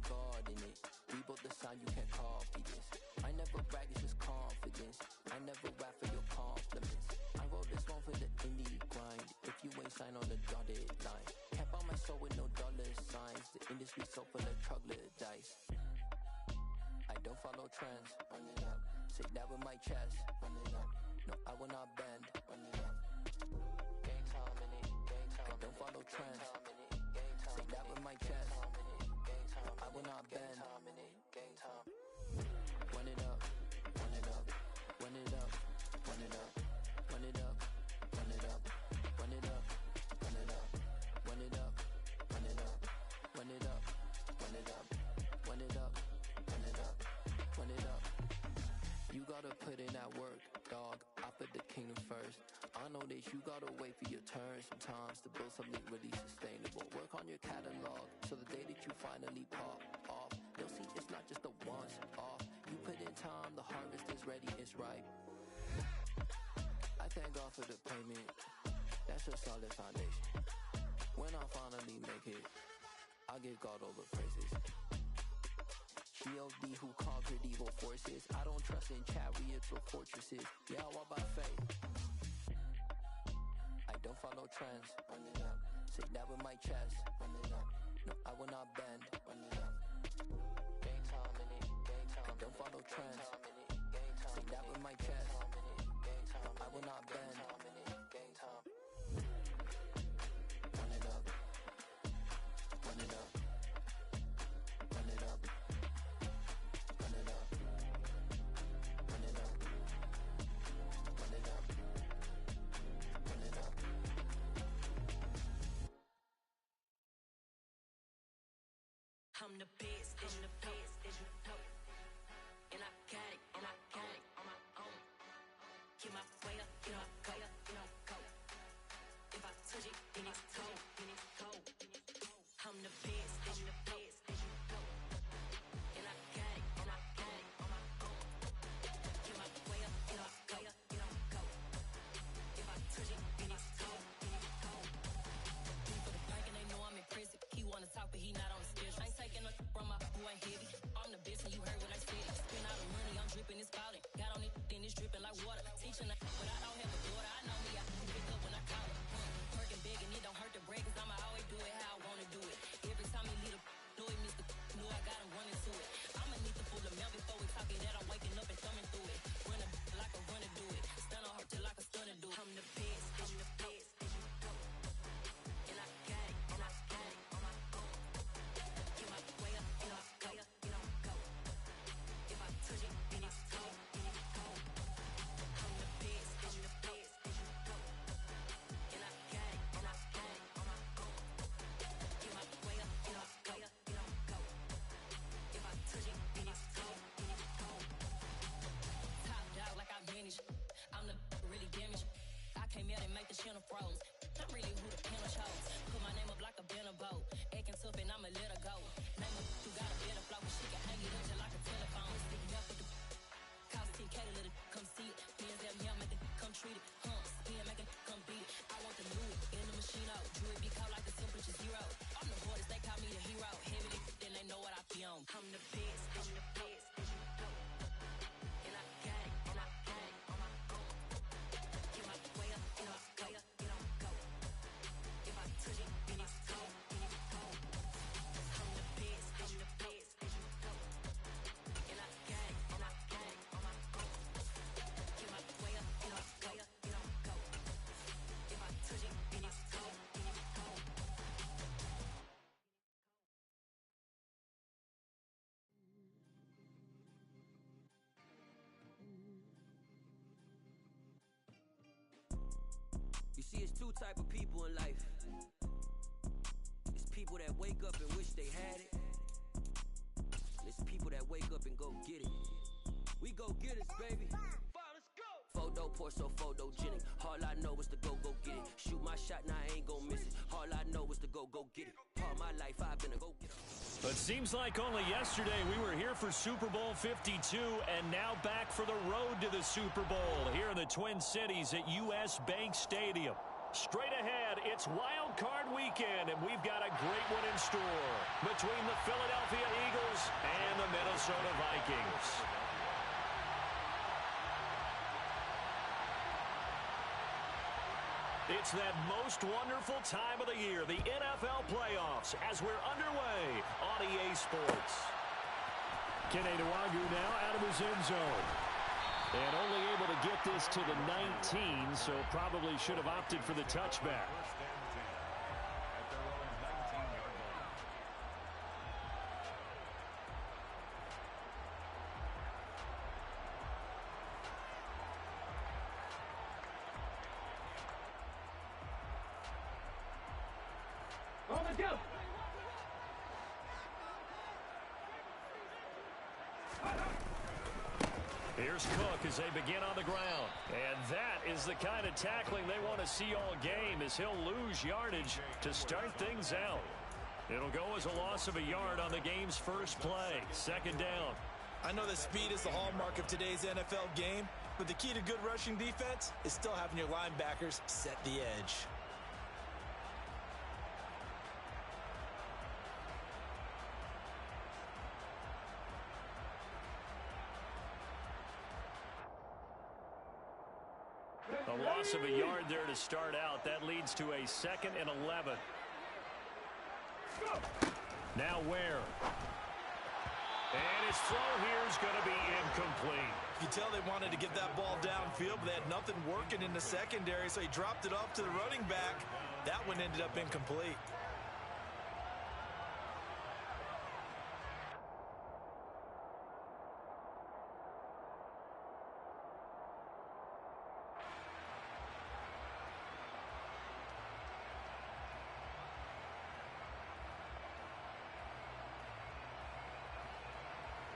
God in it. We both the sound, you can't copy this. I never brag, it's just confidence. I never rap for your compliments. I wrote this one for the indie grind. If you ain't signed on the dotted line, can't buy my soul with no dollar signs. The industry so full of troglodytes. I don't follow trends. Run it up. Say that with my chest. Run it up. No, I will not bend. Run it up. Gang time in it. Gang time. I don't follow trends. Say that with my chest. No, I will not bend. Gang time. Run it up. Run it up. Run it up. Run it up. Run it up. Run it up. Run it up. Run it up. Run it up. Run it up. Run it up. Run it up. Run it up. Run it up. Run it up. You gotta put in that work, dog. I put the kingdom first. I know that you gotta wait for your turn sometimes to build something really sustainable. Work on your catalog so the day that you finally pop off, you'll see it's not just a once off. You put in time, the harvest is ready, it's ripe. I thank God for the payment. That's a solid foundation. When I finally make it, I'll give God all the praises. G.O.D. who conquered evil forces. I don't trust in chariots or fortresses. Yeah, I walk by faith. I don't follow trends. Run it up. Say that with my chest. Run it up. No, I will not bend. Run it up. Gang time in it. Gang time. I don't follow trends. Say that with my chest. No, I will not bend. Gang time. Run it up. Run it up. Run it up. Run it up. Run it up. Run it up. Run it up. I'm the best, I'm the best, as you know. And I got it, and I got it on my own. Get my way up, get my go, get my go. If I touch it, then it's cold, then it's cold. I'm the best, I'm the best, as you know. And I got it, and I got it on my own. Get my way up, get my go, get my go. If I touch it, then it's cold, then it's cold. For the bank and they know I'm in prison. He wanna talk, but he not on the schedule. I ain't taking no from my who ain't heavy. I'm the best and you heard what I said. Spend all the money, I'm dripping, it's falling. Got on it, then it's dripping like water. Teaching but I don't have a daughter. I know me, I can pick up when I call it. Working big and it don't hurt to break, cause I'ma always do it how I wanna do it. Every time he lead a know he missed the know I got him running to it. I'ma need the full of milk before we talking that I'm waking up and thumbing through it. Run like a runner do it. Stun on her till like a stunner do it. I'm the best, I'm the best. And I got it, and I got it on my own. Get my way up, get my go, get my go. If I touch it, then it's cold, then it's cold. I'm the best, I'm the best. And I got it, and I got it on my own. Get my way up, get my go, get my go. If I touch it, then it's cold, then it's cold. Top dog like I manage. I'm the really damaged. I came out and make the channel froze. I'm really who the panel chose. Put my name up like a banner boat. Acting tough and I'ma let her go. Name her who got a better flow, but she can hang it up just like a telephone. Sticking up with the cost 10K to let it come see it. Hands down here, make it come treat it. Spin, make it come beat it. I want the new in the machine out. Jewelry be caught like the temperature zero. I'm the hardest, they call me the hero. Heavy, then they know what I be on. I'm the best, I'm the best. And I got it, and I got it on my own. Get my way up, get my go, get my go. If I touch it, then it's cold, then it's cold. I'm the best, I'm the best. And I got it, and I got it on my own. Get my way up, get my go, get my go. If I touch it, then it's cold, then it's cold. You see, it's two type of people in life. It's people that wake up and wish they had it. And it's people that wake up and go get it. We go get it, baby. Let's go. Photo poor, so photogenic. All I know is to go get it. Shoot my shot, now I ain't gon' miss it. All I know is to go get it. All my life I've been a go get it. But seems like only yesterday we were here for Super Bowl 52, and now back for the road to the Super Bowl here in the Twin Cities at US Bank Stadium. Straight ahead, it's Wildcard weekend, and we've got a great one in store between the Philadelphia Eagles and the Minnesota Vikings. It's that most wonderful time of the year, the NFL playoffs, as we're underway on EA Sports. Kenny Nwagu now out of his end zone. And only able to get this to the 19, so probably should have opted for the touchback. Here's Cook as they begin on the ground. And that is the kind of tackling they want to see all game, as he'll lose yardage to start things out. It'll go as a loss of a yard on the game's first play. Second down. I know that speed is the hallmark of today's NFL game, but the key to good rushing defense is still having your linebackers set the edge. A loss of a yard there to start out. That leads to a 2nd and 11. Now Ware. And his throw here is going to be incomplete. You can tell they wanted to get that ball downfield, but they had nothing working in the secondary, so he dropped it off to the running back. That one ended up incomplete.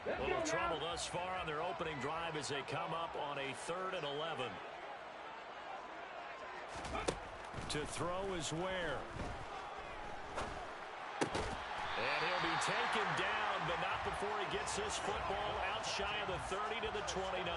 A little trouble thus far on their opening drive as they come up on a 3rd and 11. To throw is Ware. And he'll be taken down, but not before he gets this football out shy of the 30 to the 29.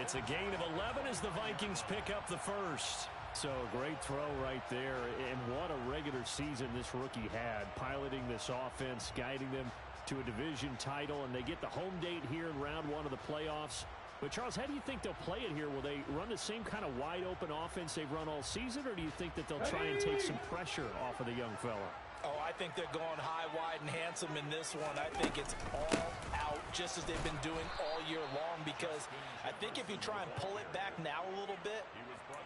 It's a gain of 11 as the Vikings pick up the first. So a great throw right there, and what a regular season this rookie had, piloting this offense, guiding them to a division title, and they get the home date here in round 1 of the playoffs. But, Charles, how do you think they'll play it here? Will they run the same kind of wide-open offense they've run all season, or do you think that they'll try and take some pressure off of the young fella? Oh, I think they're going high, wide, and handsome in this one. I think it's all out, just as they've been doing all year long, because I think if you try and pull it back now a little bit,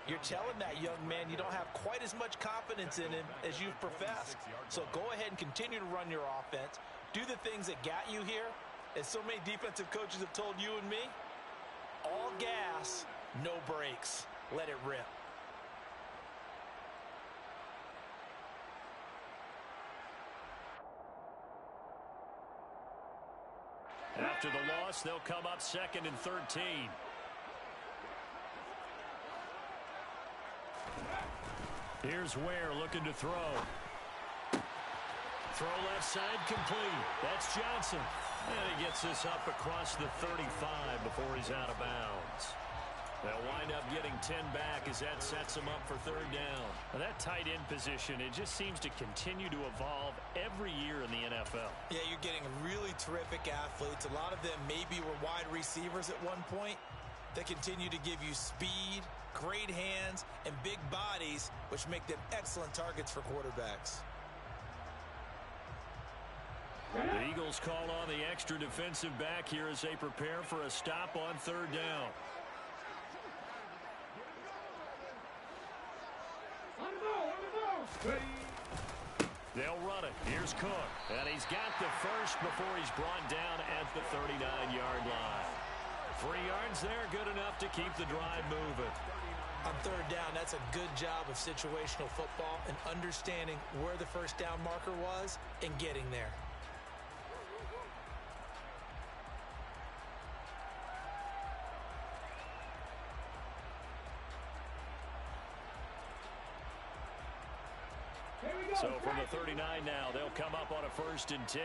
you're telling that young man you don't have quite as much confidence in him as you've professed. So go ahead and continue to run your offense. Do the things that got you here. As so many defensive coaches have told you and me, all gas, no brakes. Let it rip. After the loss, they'll come up 2nd and 13. Here's Ware looking to throw. Throw left side complete. That's Johnson. And he gets this up across the 35 before he's out of bounds. They'll wind up getting 10 back as that sets them up for 3rd down. Now that tight end position, it just seems to continue to evolve every year in the NFL. Yeah, you're getting really terrific athletes. A lot of them maybe were wide receivers at one point. They continue to give you speed, great hands, and big bodies, which make them excellent targets for quarterbacks. The Eagles call on the extra defensive back here as they prepare for a stop on 3rd down. They'll run it. Here's Cook. And he's got the first before he's brought down at the 39-yard line. 3 yards there, good enough to keep the drive moving. On 3rd down, that's a good job of situational football and understanding where the first down marker was and getting there. So from the 39 now, they'll come up on a 1st and 10.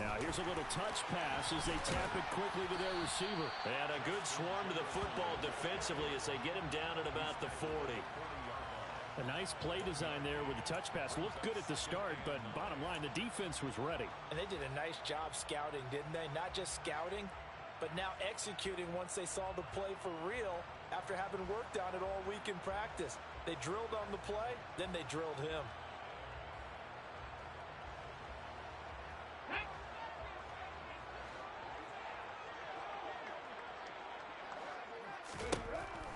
Now here's a little touch pass as they tap it quickly to their receiver. And a good swarm to the football defensively as they get him down at about the 40. A nice play design there with the touch pass. Looked good at the start, but bottom line, the defense was ready. And they did a nice job scouting, didn't they? Not just scouting, but now executing once they saw the play for real after having worked on it all week in practice. They drilled on the play, then they drilled him.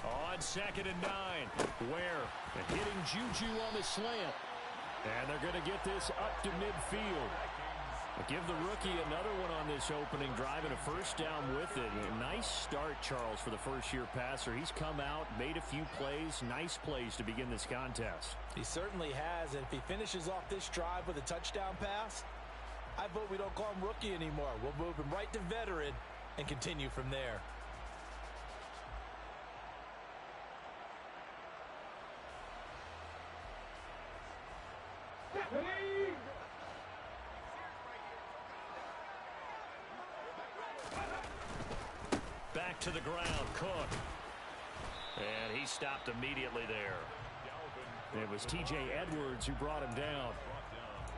On 2nd and 9, Ware hitting Juju on the slant. And they're going to get this up to midfield. Give the rookie another one on this opening drive and a first down with it. A nice start, Charles, for the first-year passer. He's come out, made a few plays, nice plays to begin this contest. He certainly has, and if he finishes off this drive with a touchdown pass, I vote we don't call him rookie anymore. We'll move him right to veteran and continue from there. Back to the ground, Cook. And he stopped immediately there. It was T.J. Edwards who brought him down.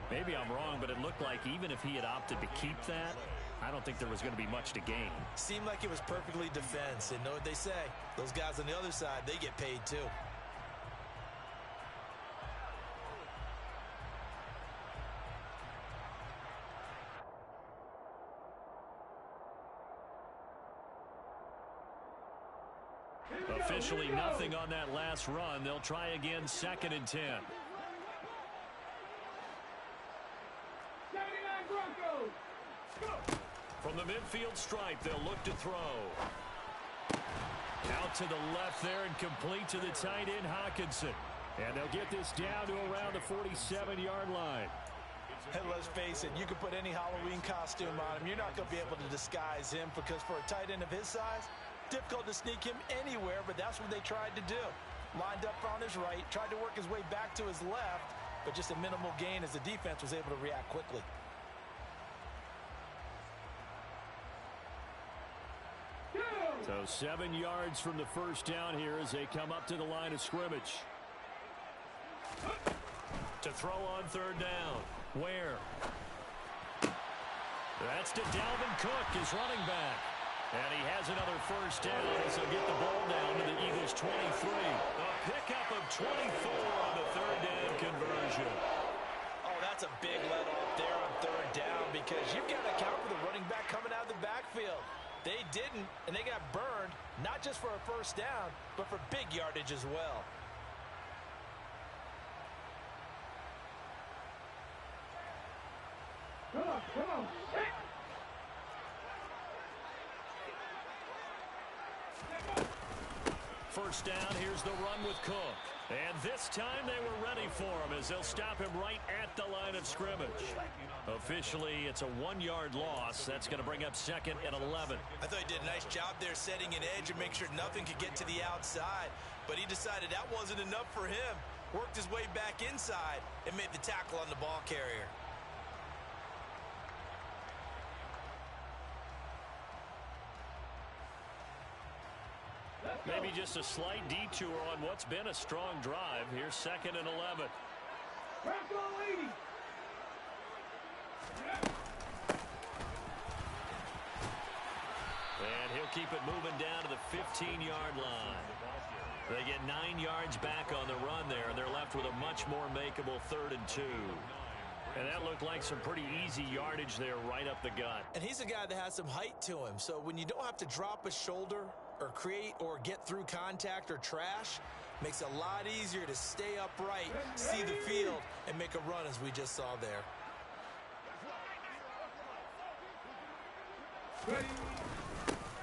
Maybe I'm wrong, but it looked like even if he had opted to keep that, I don't think there was going to be much to gain. Seemed like it was perfectly defense. And know what they say? Those guys on the other side, they get paid too. Officially nothing on that last run. They'll try again 2nd and 10. From the midfield stripe, they'll look to throw. Out to the left there and complete to the tight end, Hawkinson. And they'll get this down to around the 47-yard line. And let's face it, you can put any Halloween costume on him. You're not going to be able to disguise him because for a tight end of his size, difficult to sneak him anywhere, but that's what they tried to do. Lined up on his right, tried to work his way back to his left, but just a minimal gain as the defense was able to react quickly. So 7 yards from the first down here as they come up to the line of scrimmage. To throw on 3rd down. Where? That's to Dalvin Cook, his running back. And he has another first down as they'll get the ball down to the Eagles' 23. A pickup of 24 on the 3rd down conversion. Oh, that's a big let off there on 3rd down because you've got to account for the running back coming out of the backfield. They didn't, and they got burned, not just for a first down, but for big yardage as well. Come on. First down, here's the run with Cook. And this time they were ready for him as they'll stop him right at the line of scrimmage. Officially, it's a 1-yard loss. That's going to bring up 2nd and 11. I thought he did a nice job there setting an edge and make sure nothing could get to the outside. But he decided that wasn't enough for him. Worked his way back inside and made the tackle on the ball carrier. Maybe just a slight detour on what's been a strong drive. Here's 2nd and 11. And he'll keep it moving down to the 15-yard line. They get 9 yards back on the run there, and they're left with a much more makeable 3rd and 2. And that looked like some pretty easy yardage there right up the gut. And he's a guy that has some height to him, so when you don't have to drop a shoulder or create or get through contact or trash, makes it a lot easier to stay upright, see the field, and make a run as we just saw there.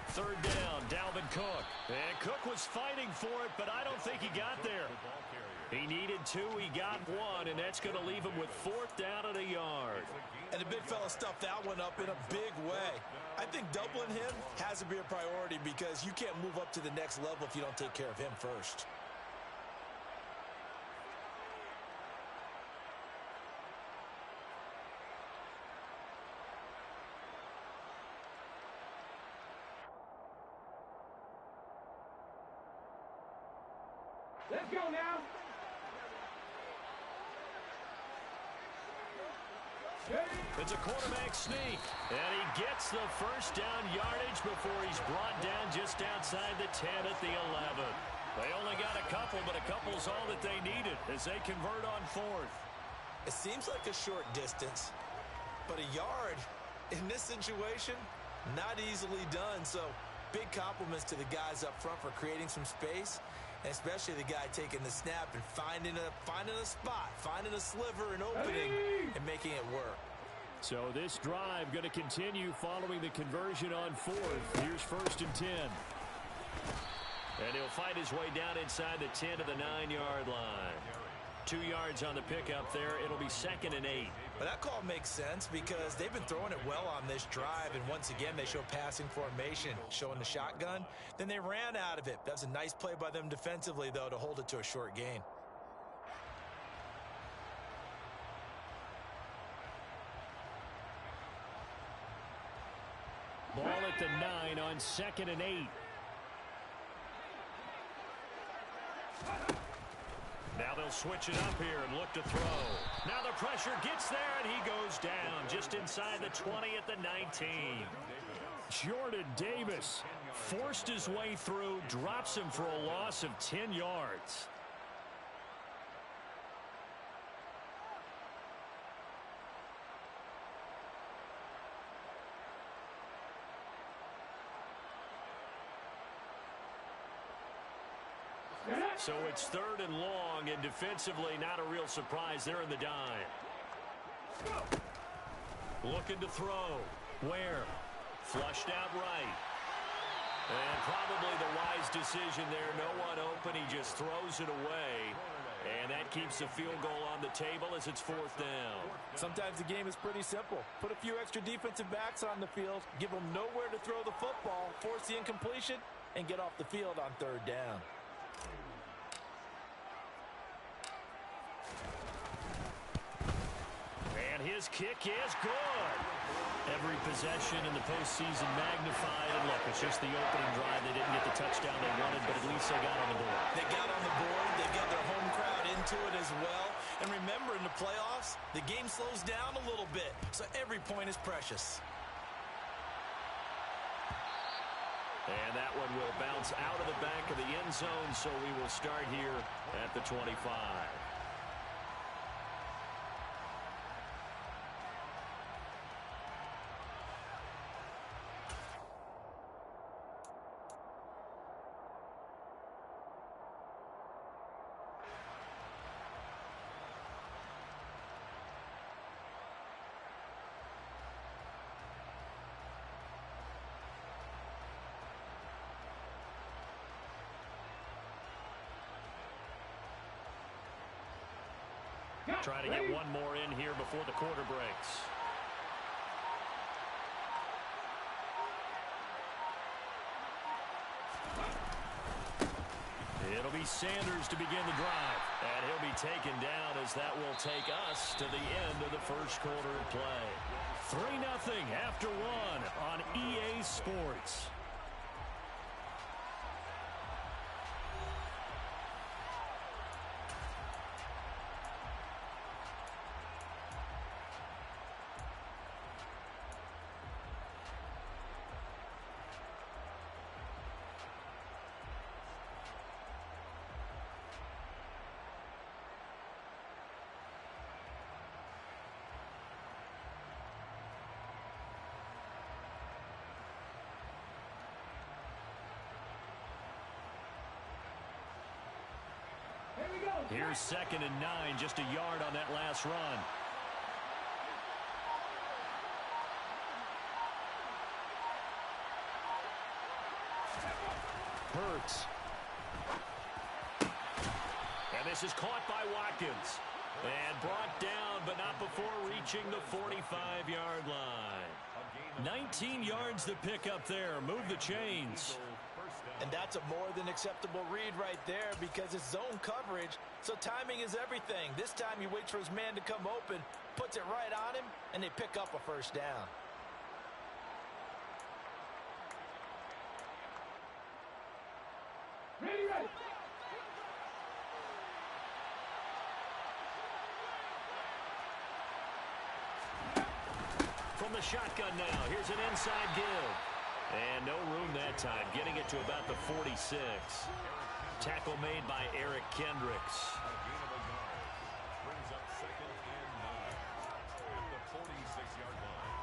Third down, Dalvin Cook. And Cook was fighting for it, but I don't think he got there. He needed 2, he got 1, and that's going to leave him with 4th down and a yard. And the big fella stuffed that one up in a big way. I think doubling him has to be a priority because you can't move up to the next level if you don't take care of him first. Let's go now. It's a quarterback sneak, and he gets the first down yardage before he's brought down just outside the 10 at the 11. They only got a couple, but a couple's all that they needed as they convert on fourth. It seems like a short distance, but a yard in this situation, not easily done. So big compliments to the guys up front for creating some space, and especially the guy taking the snap and finding a spot, finding a sliver, an opening, and making it work. So this drive going to continue following the conversion on fourth. Here's 1st and 10. And he'll fight his way down inside the 10 to the 9-yard line. 2 yards on the pickup there. It'll be 2nd and 8. But that call makes sense because they've been throwing it well on this drive, and once again they show passing formation, showing the shotgun. Then they ran out of it. That's a nice play by them defensively, though, to hold it to a short gain. Ball at the 9 on 2nd and 8. Now they'll switch it up here and look to throw. Now the pressure gets there, and he goes down just inside the 20 at the 19. Jordan Davis forced his way through, drops him for a loss of 10 yards. So it's 3rd and long, and defensively not a real surprise. They're in the dime. Looking to throw. Where? Flushed out right. And probably the wise decision there. No one open. He just throws it away. And that keeps the field goal on the table as it's 4th down. Sometimes the game is pretty simple. Put a few extra defensive backs on the field, give them nowhere to throw the football, force the incompletion, and get off the field on 3rd down. His kick is good. Every possession in the postseason magnified. And look, it's just the opening drive. They didn't get the touchdown they wanted, but at least they got on the board. They got on the board. They got their home crowd into it as well. And remember, in the playoffs, the game slows down a little bit. So every point is precious. And that one will bounce out of the back of the end zone. So we will start here at the 25. Trying to get one more in here before the quarter breaks. It'll be Sanders to begin the drive. And he'll be taken down as that will take us to the end of the first quarter of play. 3-0 after 1 on EA Sports. Here's 2nd and 9, just a yard on that last run. Hurts. And this is caught by Watkins. And brought down, but not before reaching the 45-yard line. 19 yards to pick up there. Move the chains. And that's a more than acceptable read right there because it's zone coverage, so timing is everything. This time he waits for his man to come open, puts it right on him, and they pick up a 1st down. the shotgun now. Here's an inside give. And no room that time, getting it to about the 46. Tackle made by Eric Kendricks. Brings up 2nd and 9 at the 46-yard line.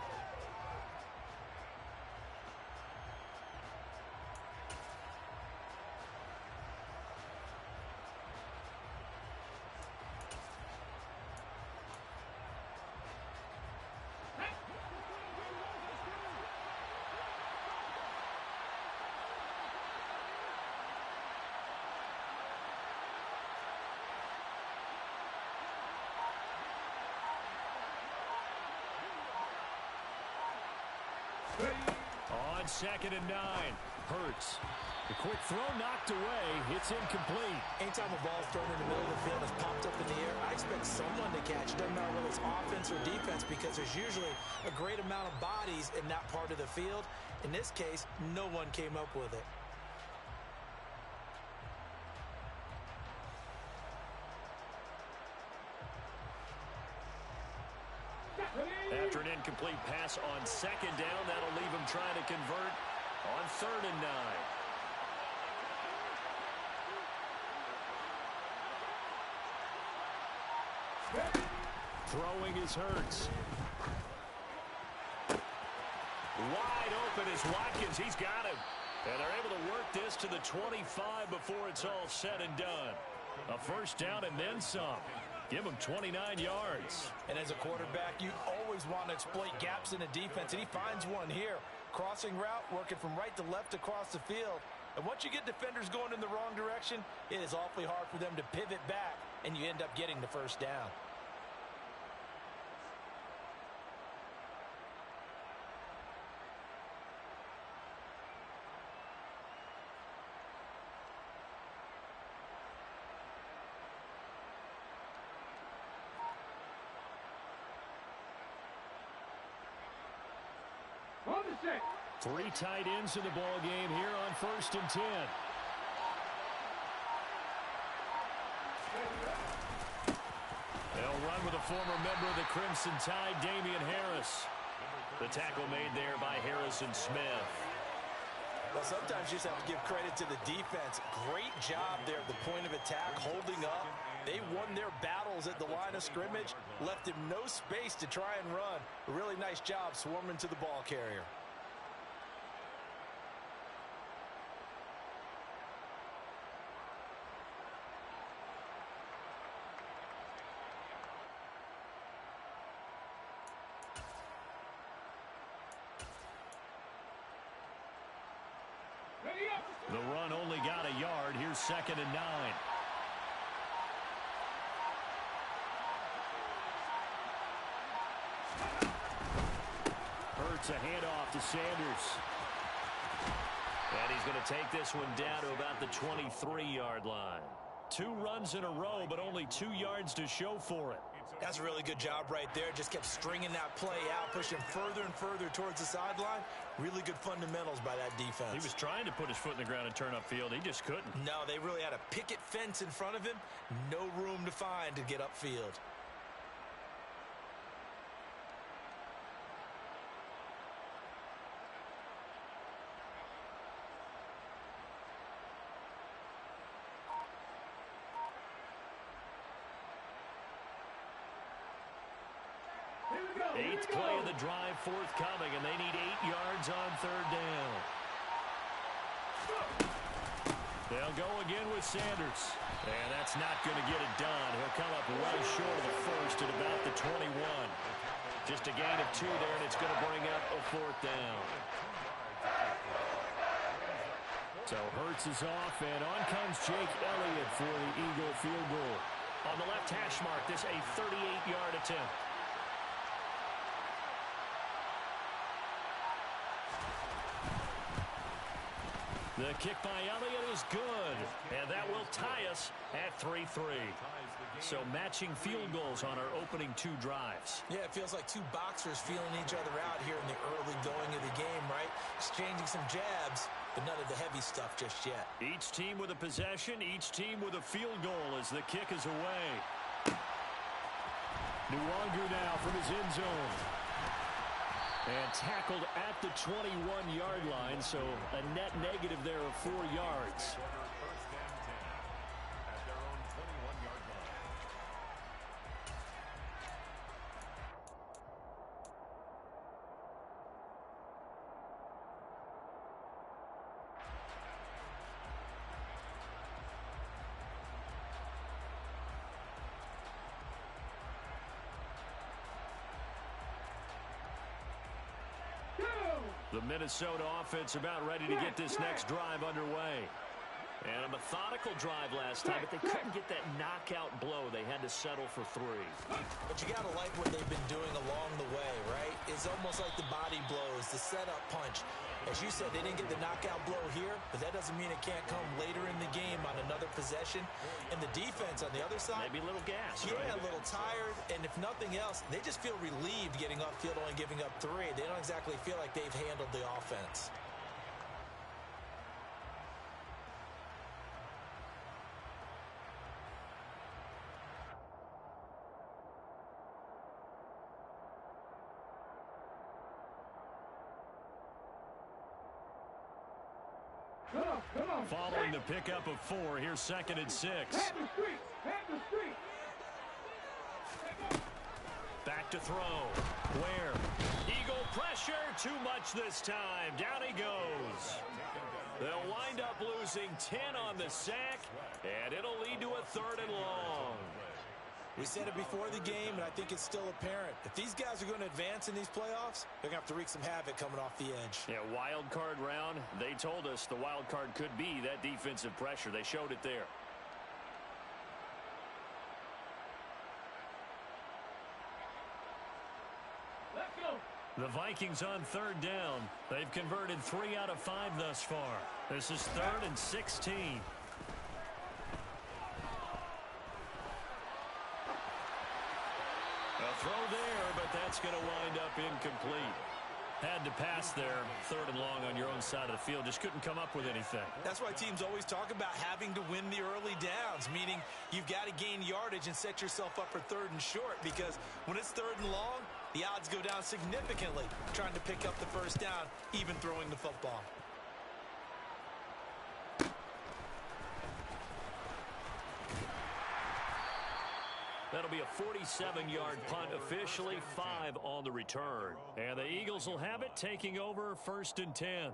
On 2nd and 9, Hurts. The quick throw knocked away. It's incomplete. Anytime a ball is thrown in the middle of the field and is popped up in the air, I expect someone to catch it. Doesn't matter whether it's offense or defense, because there's usually a great amount of bodies in that part of the field. In this case, no one came up with it. After an incomplete pass on 2nd down, that'll leave him trying to convert on 3rd and 9. Throwing is Hurts. Wide open is Watkins. He's got him. And they're able to work this to the 25 before it's all said and done. A first down and then some. Give him 29 yards. And as a quarterback, you always want to exploit gaps in the defense, and he finds one here. Crossing route, working from right to left across the field. And once you get defenders going in the wrong direction, it is awfully hard for them to pivot back, and you end up getting the first down. Three tight ends in the ball game here on 1st and 10. They'll run with a former member of the Crimson Tide, Damian Harris. The tackle made there by Harrison Smith. Well, sometimes you just have to give credit to the defense. Great job there at the point of attack, holding up. They won their battles at the line of scrimmage, left him no space to try and run. A really nice job swarming to the ball carrier. The run only got a yard. Here's 2nd and 9. Hurts a handoff to Sanders. And he's going to take this one down to about the 23-yard line. 2 runs in a row, but only 2 yards to show for it. That's a really good job right there. Just kept stringing that play out, pushing further and further towards the sideline. Really good fundamentals by that defense. He was trying to put his foot in the ground and turn upfield. He just couldn't. No, they really had a picket fence in front of him. No room to find to get upfield. Eighth play of the drive forthcoming, and they need 8 yards on 3rd down. They'll go again with Sanders. And that's not going to get it done. He'll come up well short of the first at about the 21. Just a gain of 2 there, and it's going to bring up a 4th down. So Hurts is off, and on comes Jake Elliott for the Eagle field goal. On the left hash mark, this a 38-yard attempt. The kick by Elliott is good, and that will tie us at 3-3. So matching field goals on our opening 2 drives. Yeah, it feels like 2 boxers feeling each other out here in the early going of the game, right? Exchanging some jabs, but none of the heavy stuff just yet. Each team with a possession, each team with a field goal as the kick is away. Nwangu now from his end zone. And tackled at the 21-yard line, so a net negative there of 4 yards. First and 10 at their own 21-yard line. The Minnesota offense about ready to get this next drive underway. And a methodical drive last time, but they couldn't get that knockout blow. They had to settle for 3. But you got to like what they've been doing along the way, right? It's almost like the body blows, the setup punch. As you said, they didn't get the knockout blow here, but that doesn't mean it can't come later in the game on another possession. And the defense on the other side, Maybe a little gas, yeah, right? a little tired. And if nothing else, they just feel relieved getting upfield, only giving up 3. They don't exactly feel like they've handled the offense. Following the pickup of 4, here's 2nd and 6. Back to throw. Where? Eagle pressure. Too much this time. Down he goes. They'll wind up losing 10 on the sack, and it'll lead to a 3rd and long. We said it before the game, and I think it's still apparent. If these guys are going to advance in these playoffs, they're going to have to wreak some havoc coming off the edge. Yeah, wild card round. They told us the wild card could be that defensive pressure. They showed it there. Let's go. The Vikings on 3rd down. They've converted 3 out of 5 thus far. This is 3rd and 16. A throw there, but that's going to wind up incomplete. Had to pass there, 3rd and long on your own side of the field. Just couldn't come up with anything. That's why teams always talk about having to win the early downs, meaning you've got to gain yardage and set yourself up for 3rd and short, because when it's 3rd and long, the odds go down significantly trying to pick up the 1st down, even throwing the football. That'll be a 47-yard punt, officially 5 on the return. And the Eagles will have it, taking over 1st and 10.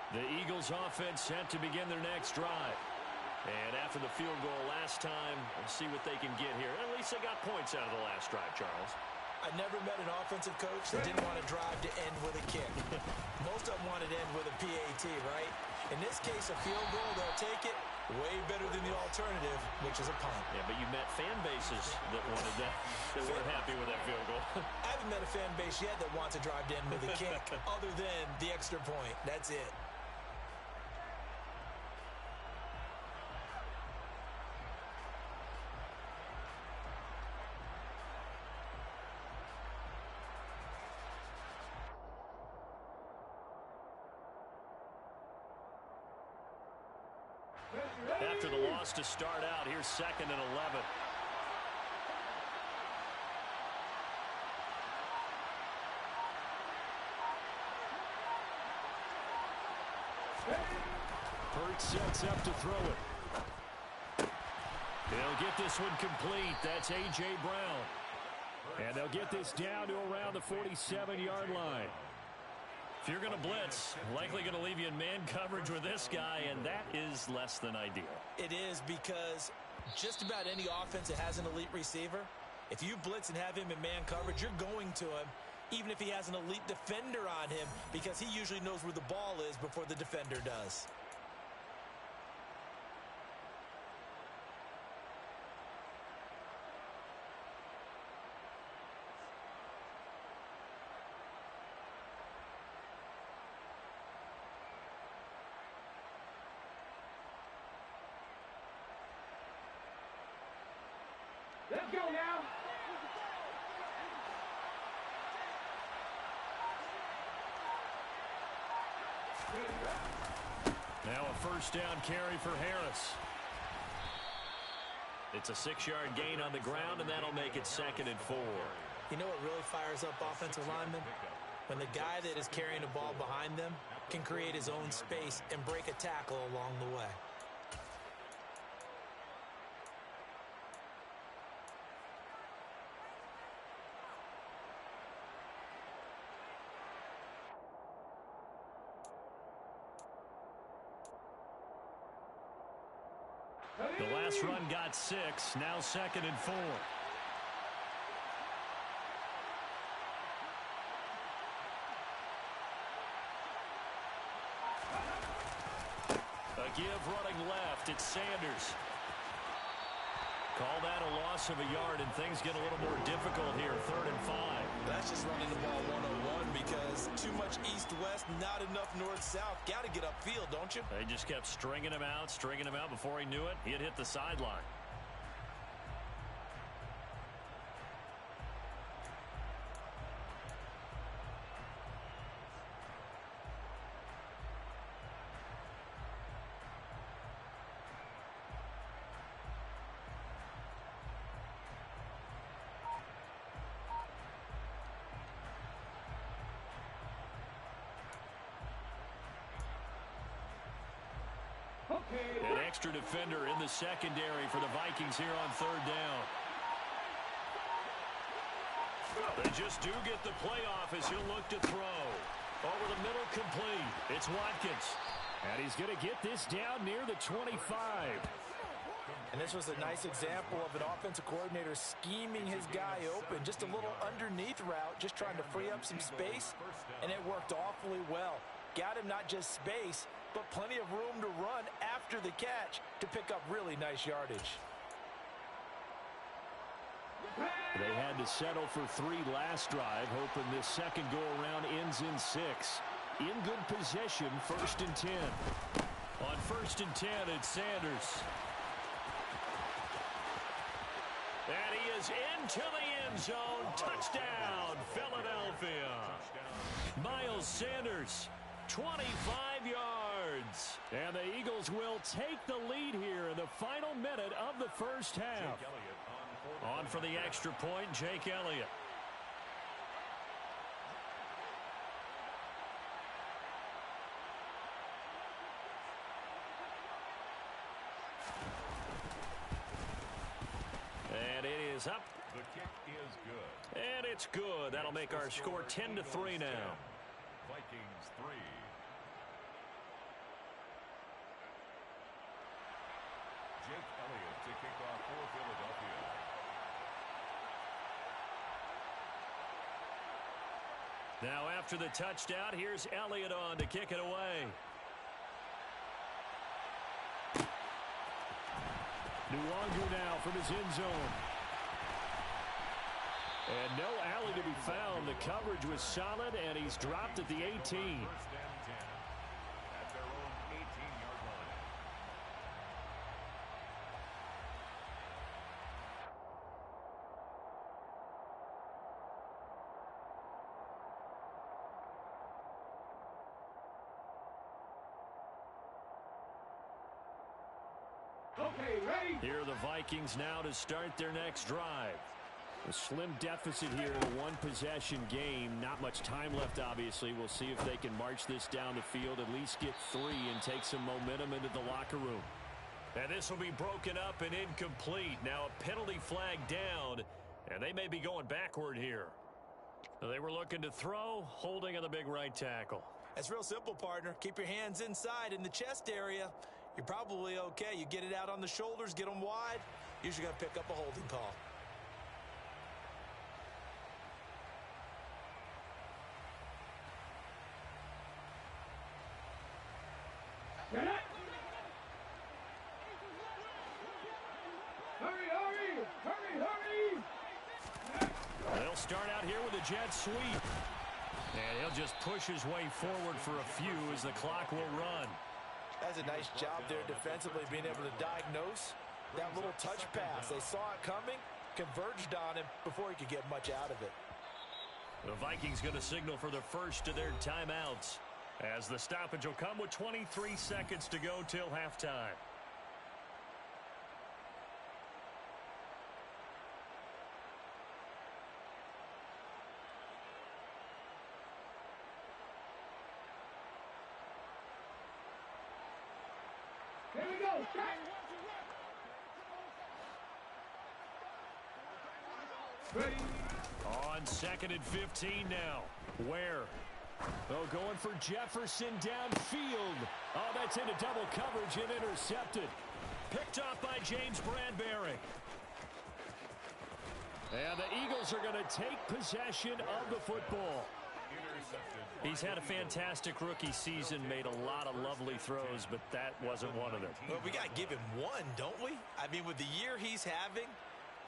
The Eagles offense set to begin their next drive. And after the field goal last time, we'll see what they can get here. At least they got points out of the last drive, Charles. I never met an offensive coach that didn't want to drive to end with a kick. Most of them wanted to end with a PAT, right? In this case, a field goal, they'll take it way better than the alternative, which is a punt. Yeah, but you met fan bases that wanted that, that weren't happy with that field goal. I haven't met a fan base yet that wants to drive to end with a kick other than the extra point. That's it. After the loss to start out, here's 2nd and 11. Hurts sets up to throw it. They'll get this one complete. That's A.J. Brown. And they'll get this down to around the 47-yard line. If you're going to blitz, likely going to leave you in man coverage with this guy, and that is less than ideal. It is, because just about any offense that has an elite receiver, if you blitz and have him in man coverage, you're going to him, even if he has an elite defender on him, because he usually knows where the ball is before the defender does. Let's go now. Now a first down carry for Harris. It's a 6-yard gain on the ground, and that'll make it 2nd and 4. You know what really fires up offensive linemen? When the guy that is carrying the ball behind them can create his own space and break a tackle along the way. The last run got 6. Now 2nd and 4. A give running left. It's Sanders. Call that a loss of a yard, and things get a little more difficult here. 3rd and 5. That's just running the ball 101 because too much east-west, not enough north-south. Got to get upfield, don't you? They just kept stringing him out. Before he knew it, he had hit the sideline. An extra defender in the secondary for the Vikings here on 3rd down. They just do get the playoff as he'll look to throw. Over the middle, complete. It's Watkins. And he's going to get this down near the 25. And this was a nice example of an offensive coordinator scheming his guy open. Just a little underneath route, just trying to free up some space, and it worked awfully well. Got him not just space, but plenty of room to run after the catch to pick up really nice yardage. They had to settle for 3 last drive, hoping this second go-around ends in 6. In good possession, 1st and 10. On 1st and 10, it's Sanders. And he is into the end zone. Touchdown, Philadelphia. Miles Sanders, 25 yards. And the Eagles will take the lead here in the final minute of the first half. On for the extra point, Jake Elliott. And it is up. The kick is good. And it's good. That'll make our score 10-3 now. Vikings 3. Jake Elliott to kick off for Philadelphia. Now after the touchdown, here's Elliott on to kick it away. Nuwangu now from his end zone. And no alley to be found. The coverage was solid, and he's dropped at the 18. 1st and 10 at their own 18-yard line. Okay, ready? Here are the Vikings now to start their next drive. A slim deficit here in a one-possession game. Not much time left, obviously. We'll see if they can march this down the field, at least get 3 and take some momentum into the locker room. And this will be broken up and incomplete. Now a penalty flag down, and they may be going backward here. They were looking to throw, holding on the big right tackle. That's real simple, partner. Keep your hands inside in the chest area. You're probably okay. You get it out on the shoulders, get them wide. Usually going to pick up a holding call. Get it! Hurry, hurry! Hurry, hurry! They'll start out here with a jet sweep. And he'll just push his way forward for a few as the clock will run. That's a nice job there defensively, being able to diagnose that little touch pass. They saw it coming, converged on him before he could get much out of it. The Vikings going to signal for the first of their timeouts, as the stoppage will come with 23 seconds to go till halftime. Here we go. Shot. Ready. On 2nd and 15 now. Where? Oh, going for Jefferson downfield. Oh, that's into double coverage and intercepted. Picked off by James Bradbury. And the Eagles are going to take possession of the football. He's had a fantastic rookie season, made a lot of lovely throws, but that wasn't one of them. Well, we got to give him one, don't we? I mean, with the year he's having,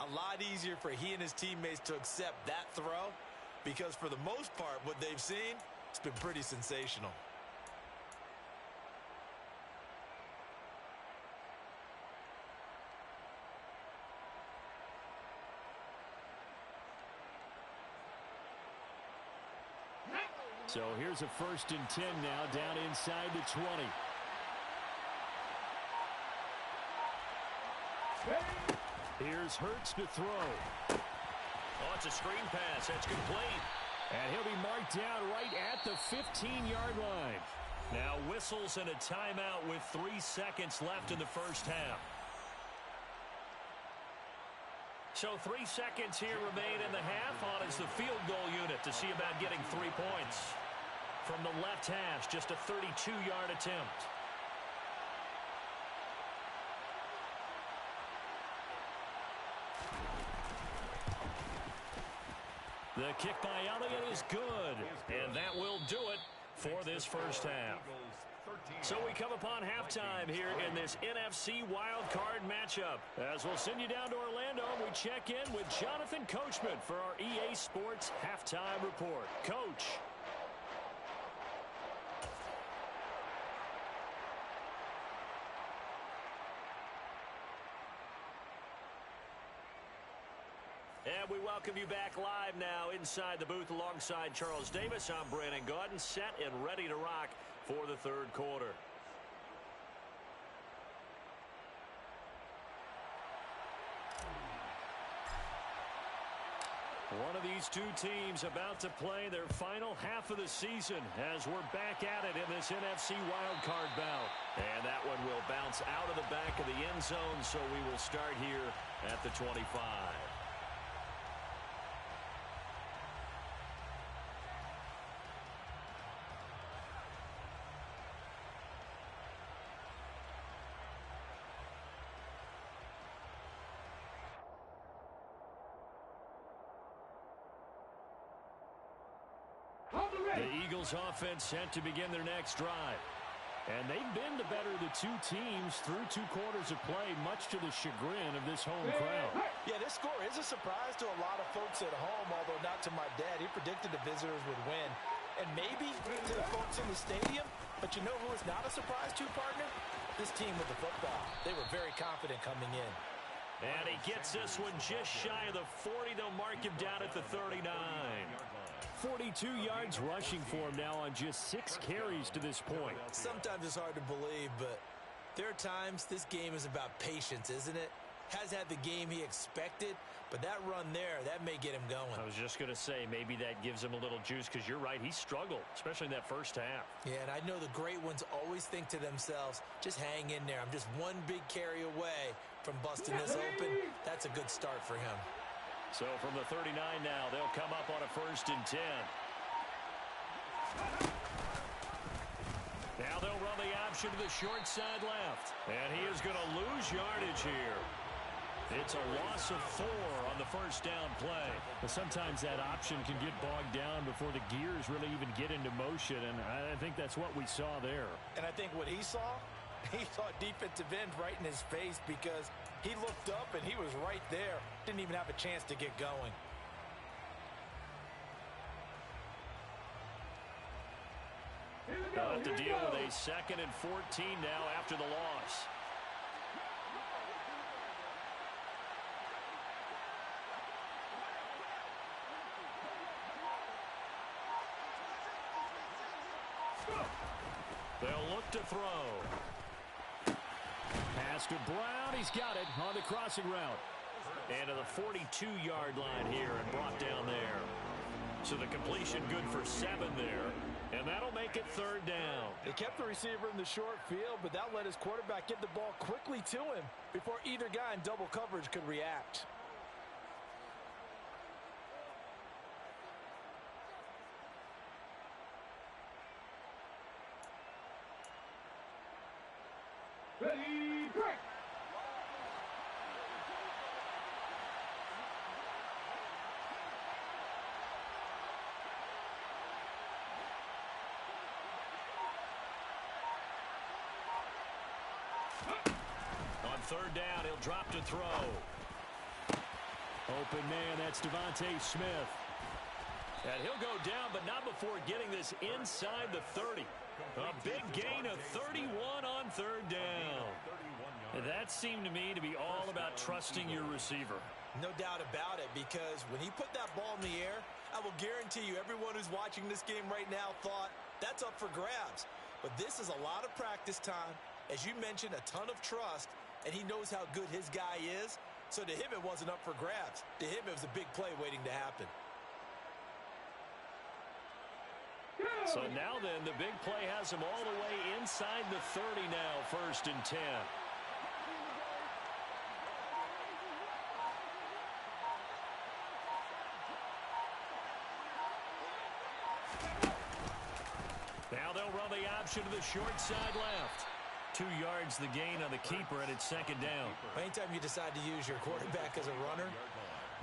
a lot easier for he and his teammates to accept that throw, because for the most part, what they've seen, it's been pretty sensational. So here's a 1st and 10 now, down inside the 20. Here's Hurts to throw. Oh, it's a screen pass. That's complete. And he'll be marked down right at the 15-yard line. Now whistles and a timeout with 3 seconds left in the first half. So 3 seconds here remain in the half. On is the field goal unit to see about getting 3 points. From the left hash, just a 32-yard attempt. The kick by Elliott is good, and that will do it for this first half. So we come upon halftime here in this NFC Wildcard matchup. As we'll send you down to Orlando, we check in with Jonathan Coachman for our EA Sports Halftime Report. Coach. And we welcome you back live now inside the booth alongside Charles Davis. I'm Brandon Gaudin, set and ready to rock for the third quarter. One of these two teams about to play their final half of the season as we're back at it in this NFC wildcard bout. And that one will bounce out of the back of the end zone, so we will start here at the 25. The Eagles offense set to begin their next drive. And they've been the better of the two teams through 2 quarters of play, much to the chagrin of this home crowd. Yeah, this score is a surprise to a lot of folks at home, although not to my dad. He predicted the visitors would win. And maybe to the folks in the stadium, but you know who is not a surprise to, partner? This team with the football. They were very confident coming in. And he gets this one just shy of the 40. They'll mark him down at the 39. 42 yards rushing for him now on just 6 carries to this point. Sometimes it's hard to believe, but there are times this game is about patience, isn't it? Has had the game he expected, but that run there, that may get him going. I was just going to say, maybe that gives him a little juice, because you're right, he struggled, especially in that first half. Yeah, and I know the great ones always think to themselves, just hang in there. I'm just one big carry away from busting this open. That's a good start for him. So from the 39 now, they'll come up on a 1st and 10. Now they'll run the option to the short side left. And he is going to lose yardage here. It's a loss of 4 on the first down play. But sometimes that option can get bogged down before the gears really even get into motion, and I think that's what we saw there. And I think what he saw defensive end right in his face, because he looked up and he was right there. Didn't even have a chance to get going. They'll have to deal with a 2nd and 14 now after the loss. look to throw. Pass to Brown. He's got it on the crossing route. And to the 42-yard line here and brought down there. So the completion good for 7 there. And that'll make it 3rd down. They kept the receiver in the short field, but that let his quarterback get the ball quickly to him before either guy in double coverage could react. Ready, break. On 3rd down, he'll drop to throw. Open man, that's Devontae Smith. And he'll go down, but not before getting this inside the 30. A big gain of 31 on 3rd down. That seemed to me to be all about trusting your receiver. No doubt about it, because when he put that ball in the air, I will guarantee you everyone who's watching this game right now thought that's up for grabs. But this is a lot of practice time. As you mentioned, a ton of trust, and he knows how good his guy is. So to him, it wasn't up for grabs. To him, it was a big play waiting to happen. So now then, the big play has him all the way inside the 30 now, 1st and 10. Now they'll run the option to the short side left. 2 yards the gain on the keeper, and it's 2nd down. Anytime you decide to use your quarterback as a runner,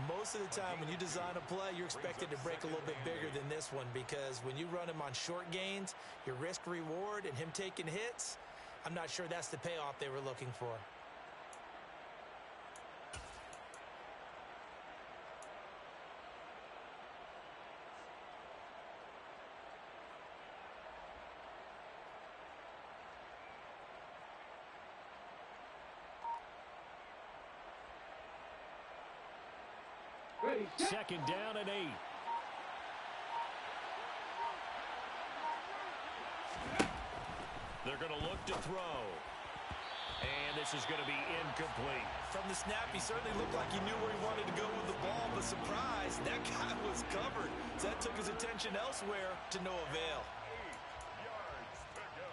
most of the time when you design a play, you're expected to break a little bit bigger than this one, because when you run him on short gains, your risk-reward and him taking hits, I'm not sure that's the payoff they were looking for. Ready, set. 2nd down and 8. They're going to look to throw. And this is going to be incomplete. From the snap, he certainly looked like he knew where he wanted to go with the ball, but surprise, that guy was covered. So that took his attention elsewhere to no avail. 8 yards to go.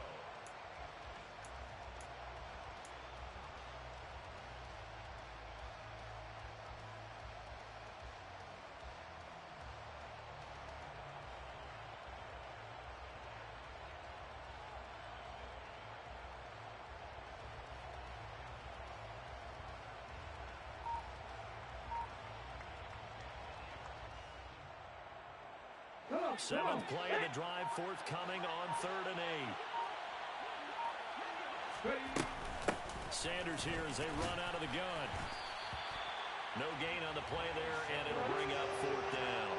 Come on, 7th play of the drive, forthcoming on 3rd and 8. Ready. Sanders here as they run out of the gun. No gain on the play there, and it'll bring up 4th down.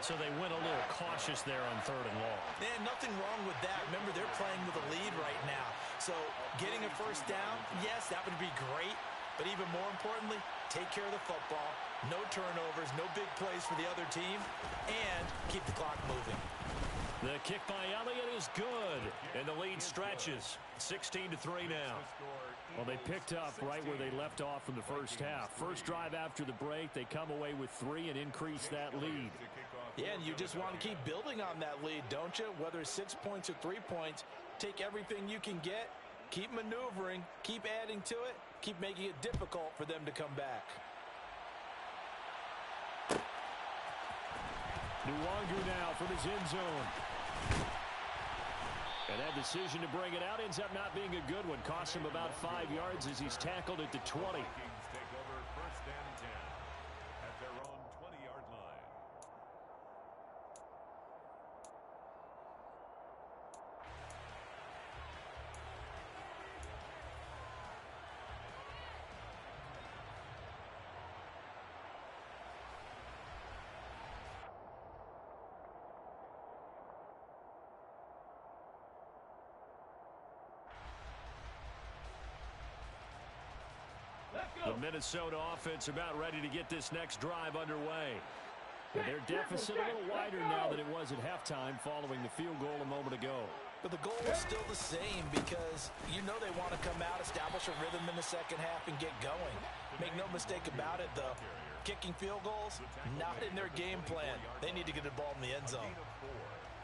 So they went a little cautious there on 3rd and long. And nothing wrong with that. Remember, they're playing with a lead right now. So getting a 1st down, yes, that would be great. But even more importantly, take care of the football. No turnovers, no big plays for the other team, and keep the clock moving. The kick by Elliott is good, and the lead stretches. 16-3 now. Well, they picked up right where they left off in the first half. First drive after the break, they come away with 3 and increase that lead. Yeah, and you just want to keep building on that lead, don't you? Whether it's 6 points or 3 points, take everything you can get, keep maneuvering, keep adding to it, keep making it difficult for them to come back. Nwangu now from his end zone. And that decision to bring it out ends up not being a good one. Costs him about 5 yards as he's tackled at the 20. Vikings take over 1st and 10 at their own 20-yard line. The Minnesota offense about ready to get this next drive underway. And their deficit a little wider now than it was at halftime following the field goal a moment ago. But the goal is still the same because you know they want to come out, establish a rhythm in the second half, and get going. Make no mistake about it, though. Kicking field goals, not in their game plan. They need to get the ball in the end zone.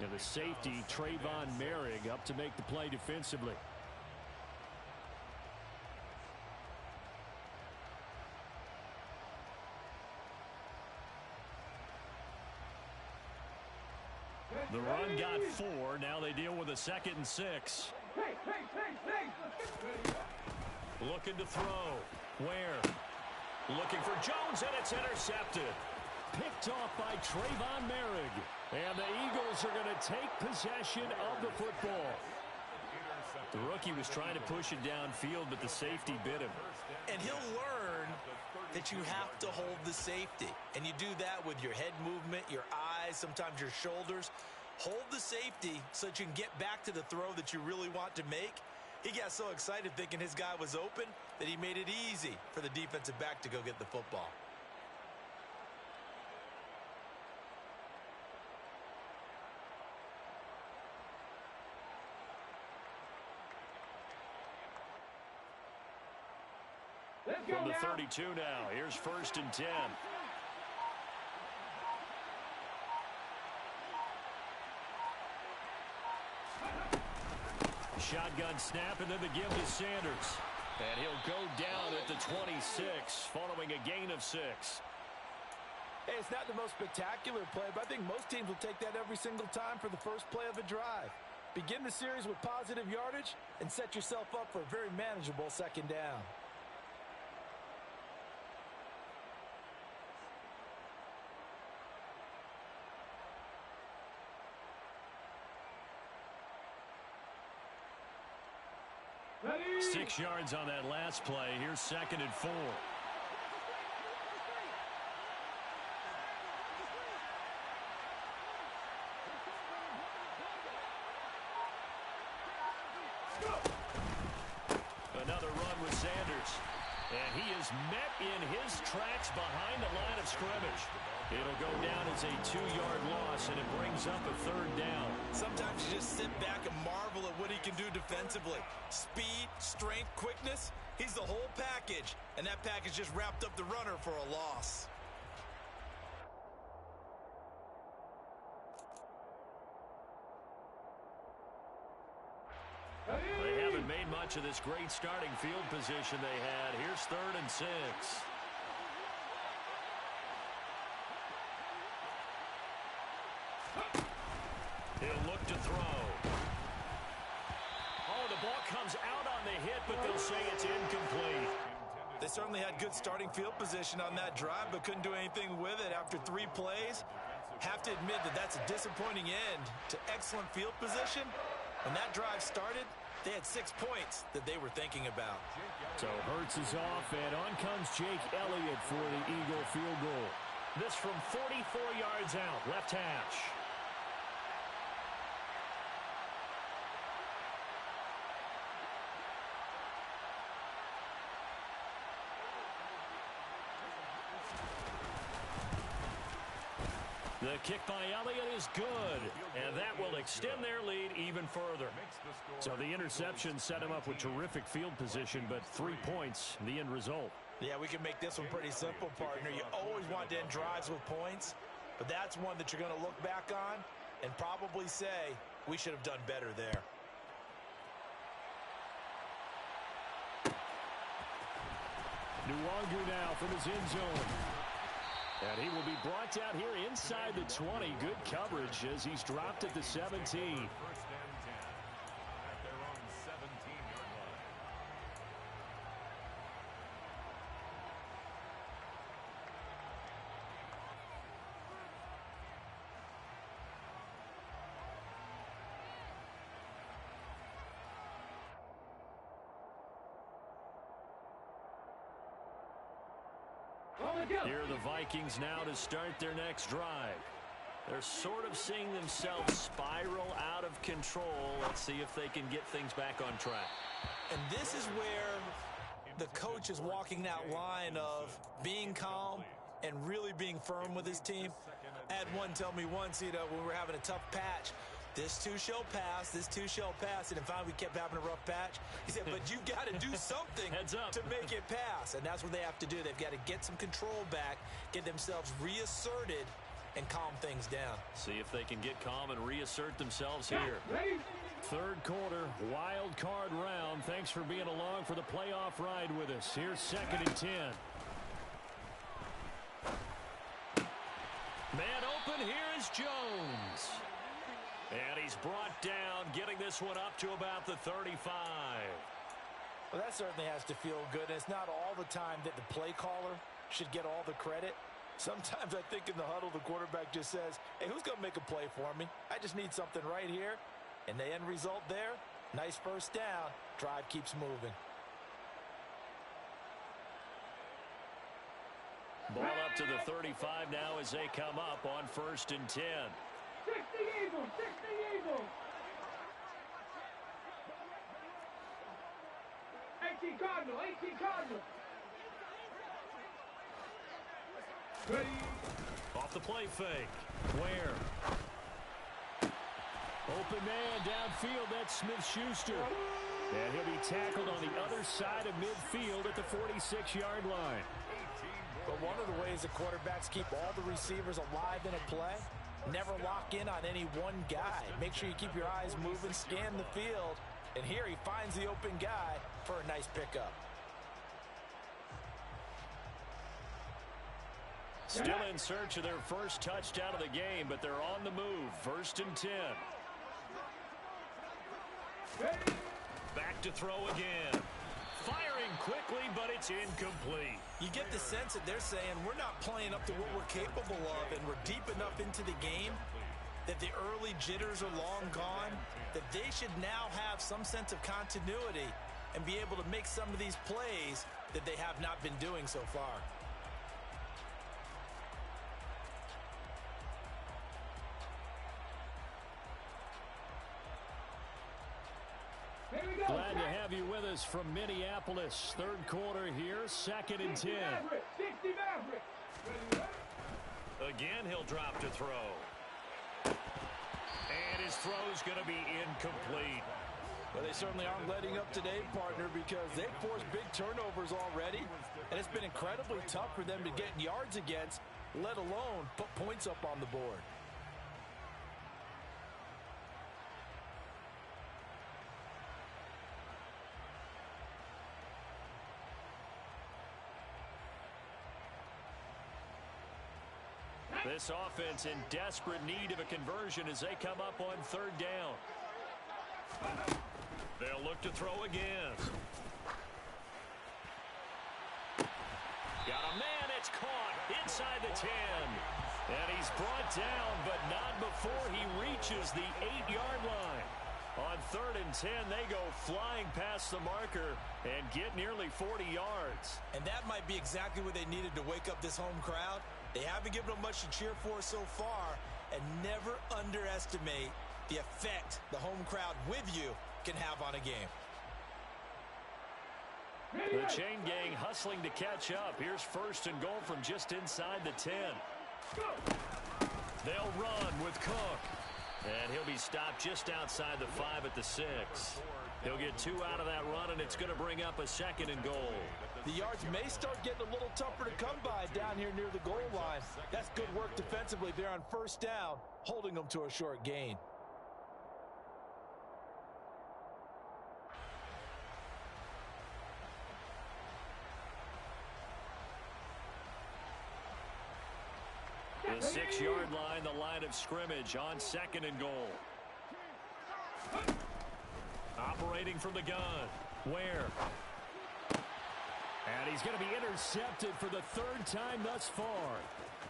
And the safety, Trayvon Merrick, up to make the play defensively. The run got 4. Now they deal with a 2nd and 6. Looking to throw. Where? Looking for Jones, and it's intercepted. Picked off by Trayvon Merrick. And the Eagles are going to take possession of the football. The rookie was trying to push it downfield, but the safety bit him. And he'll learn that you have to hold the safety. And you do that with your head movement, your eyes, sometimes your shoulders. Hold the safety so that you can get back to the throw that you really want to make. He got so excited thinking his guy was open that he made it easy for the defensive back to go get the football. From the 32 now, here's 1st and 10. Shotgun snap, and then the give to Sanders. And he'll go down at the 26, following a gain of 6. Hey, it's not the most spectacular play, but I think most teams will take that every single time for the first play of a drive. Begin the series with positive yardage and set yourself up for a very manageable 2nd down. Ready. 6 yards on that last play. Here's 2nd and 4. Another run with Sanders. And he is met in his tracks behind the line of scrimmage. It'll go down as a 2-yard loss, and it brings up a 3rd down. Sometimes you just sit back and marvel at what he can do defensively. Speed, strength, quickness, he's the whole package. And that package just wrapped up the runner for a loss. They haven't made much of this great starting field position they had. Here's 3rd and 6. He'll look to throw. Oh, the ball comes out on the hit, but they'll say it's incomplete. They certainly had good starting field position on that drive, but couldn't do anything with it after 3 plays. Have to admit that that's a disappointing end to excellent field position. When that drive started, they had 6 points that they were thinking about. So Hurts is off, and on comes Jake Elliott for the Eagle field goal. This from 44 yards out, left hash. The kick by Elliott is good, and that will extend their lead even further. So the interception set him up with terrific field position, but 3 points, the end result. Yeah, we can make this one pretty simple, partner. You always want to end drives with points, but that's one that you're going to look back on and probably say, we should have done better there. Nwangu now from his end zone. And he will be brought down here inside the 20. Good coverage as he's dropped at the 17. 1st and 10 at their own 17-yard line. Here are the Vikings now to start their next drive. They're sort of seeing themselves spiral out of control. Let's see if they can get things back on track. And this is where the coach is walking that line of being calm and really being firm with his team. I had one tell me once, when we were having a tough patch, This too shall pass. This too shall pass. And finally, we kept having a rough patch. He said, but you got to do something to make it pass. And that's what they have to do. They've got to get some control back, get themselves reasserted, and calm things down. See if they can get calm and reassert themselves here. Third quarter, wild card round. Thanks for being along for the playoff ride with us. Here's 2nd and 10. Man open, here is Jones. And he's brought down, getting this one up to about the 35. Well, that certainly has to feel good. It's not all the time that the play caller should get all the credit. Sometimes I think in the huddle, the quarterback just says, hey, who's going to make a play for me? I just need something right here. And the end result there, nice first down. Drive keeps moving. Ball up to the 35 now as they come up on 1st and 10. 60 Eagles, 60 Eagles. 18 Cardinal, 18 Cardinal. Ready. Off the play fake. Where? Open man downfield. That's Smith-Schuster. And he'll be tackled on the other side of midfield at the 46-yard line. But one of the ways the quarterbacks keep all the receivers alive in a play, never lock in on any one guy. Make sure you keep your eyes moving, scan the field, and here he finds the open guy for a nice pickup. Still in search of their first touchdown of the game, but they're on the move. 1st and 10. Back to throw again. Firing quickly, but it's incomplete. You get the sense that they're saying we're not playing up to what we're capable of, and we're deep enough into the game that the early jitters are long gone, that they should now have some sense of continuity and be able to make some of these plays that they have not been doing so far. Glad to have you with us from Minneapolis. Third quarter here, 2nd and 10. Again, he'll drop to throw. And his throw's going to be incomplete. Well, they certainly aren't letting up today, partner, because they've forced big turnovers already, and it's been incredibly tough for them to get yards against, let alone put points up on the board. This offense in desperate need of a conversion as they come up on 3rd down. They'll look to throw again. Got a man, it's caught inside the 10. And he's brought down, but not before he reaches the 8-yard line. On 3rd and 10, they go flying past the marker and get nearly 40 yards. And that might be exactly what they needed to wake up this home crowd. They haven't given them much to cheer for so far, and never underestimate the effect the home crowd with you can have on a game. The chain gang hustling to catch up. Here's 1st and goal from just inside the 10. They'll run with Cook. And he'll be stopped just outside the 5 at the 6. He'll get 2 out of that run, and it's going to bring up a 2nd and goal. The yards may start getting a little tougher to come by down here near the goal line. That's good work defensively there on 1st down, holding them to a short gain. The 6-yard line, the line of scrimmage on 2nd and goal. Operating from the gun. Where? And he's going to be intercepted for the 3rd time thus far.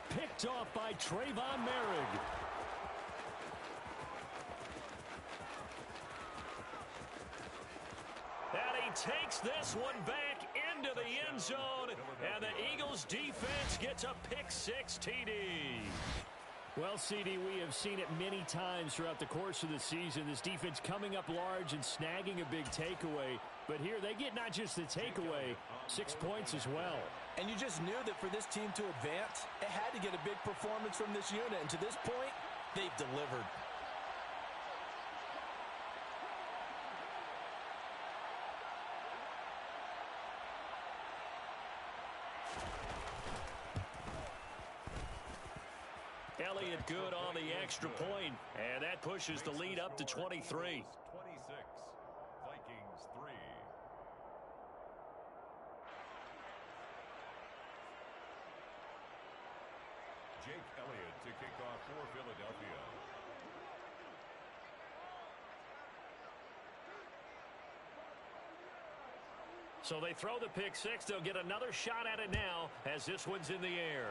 Picked off by Trayvon Merrick. And he takes this one back into the end zone, and the Eagles defense gets a pick-6 TD. Well, CD, we have seen it many times throughout the course of the season. This defense coming up large and snagging a big takeaway. But here they get not just the takeaway, 6 points as well. And you just knew that for this team to advance, it had to get a big performance from this unit. And to this point, they've delivered. Elliott good on the extra point, and that pushes the lead up to 23. 26. Vikings 3. Jake Elliott to kick off for Philadelphia. So they throw the pick six. They'll get another shot at it now as this one's in the air.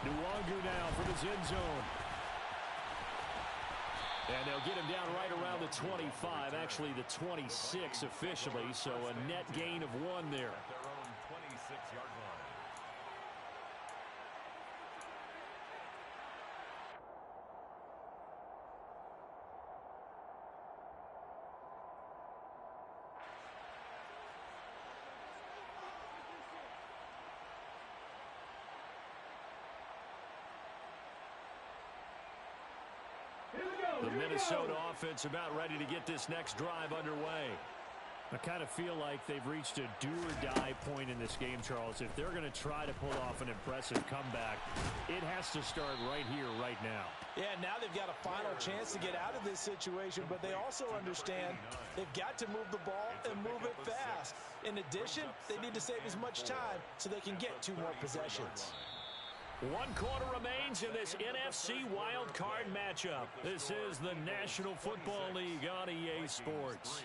Nwangu now for the end zone. And they'll get him down right around the 25, actually the 26 officially, so a net gain of 1 there. At their own 26-yard line. The Minnesota offense about ready to get this next drive underway. I kind of feel like they've reached a do-or-die point in this game, Charles. If they're going to try to pull off an impressive comeback, it has to start right here, right now. Yeah, now they've got a final chance to get out of this situation, but they also understand they've got to move the ball and move it fast. In addition, they need to save as much time so they can get 2 more possessions. 1 quarter remains in this NFC Wildcard matchup. This is the National Football League on EA Sports.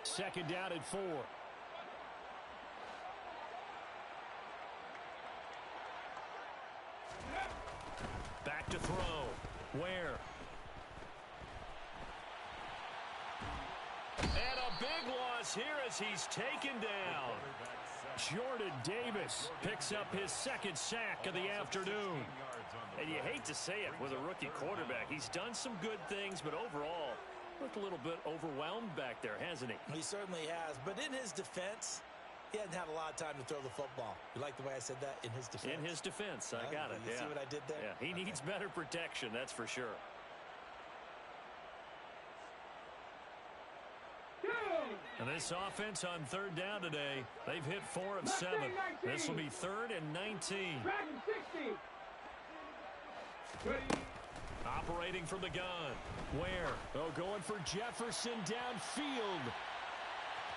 Second down and 4. Back to throw. Where? And a big loss here as he's taken down. Jordan Davis picks up his 2nd sack of the afternoon. And you hate to say it with a rookie quarterback. He's done some good things, but overall, looked a little bit overwhelmed back there, hasn't he? He certainly has, but in his defense, he hasn't had a lot of time to throw the football. You like the way I said that? In his defense. In his defense, I got it. You see what I did there? Yeah, he needs better protection, that's for sure. And this offense on 3rd down today, they've hit 4 of 7. This will be 3rd and 19. Operating from the gun. Where? Oh, going for Jefferson downfield.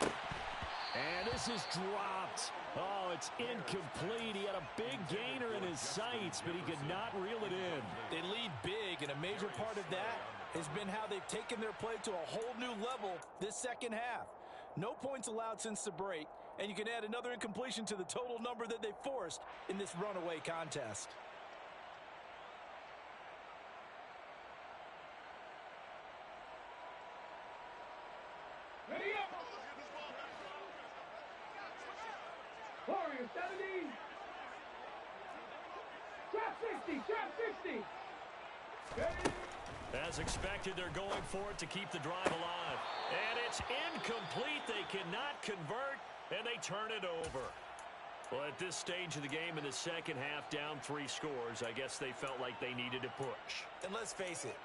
And this is dropped. Oh, it's incomplete. He had a big gainer in his sights, but he could not reel it in. They lead big, and a major part of that has been how they've taken their play to a whole new level this second half. No points allowed since the break, and you can add another incompletion to the total number that they forced in this runaway contest. Warrior 70. Trap 60. Trap 60. As expected, they're going for it to keep the drive alive. And it's incomplete. They cannot convert, and they turn it over. Well, at this stage of the game in the second half, down 3 scores, I guess they felt like they needed to push. And let's face it,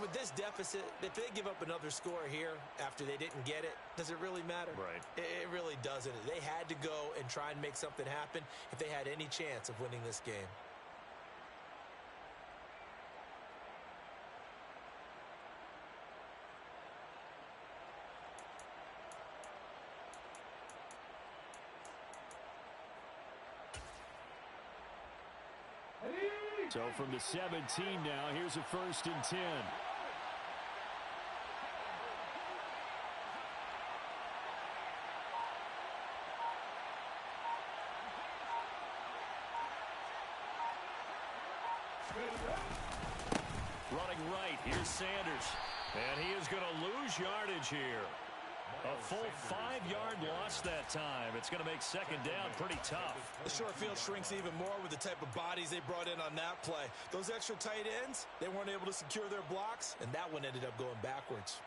with this deficit, if they give up another score here after they didn't get it, does it really matter? Right. It really doesn't. They had to go and try and make something happen if they had any chance of winning this game. So from the 17 now, here's a 1st and 10. Running right, here's Sanders. And he is going to lose yardage here. A full 5-yard loss that time. It's going to make second down pretty tough. The short field shrinks even more with the type of bodies they brought in on that play. Those extra tight ends, they weren't able to secure their blocks, and that one ended up going backwards.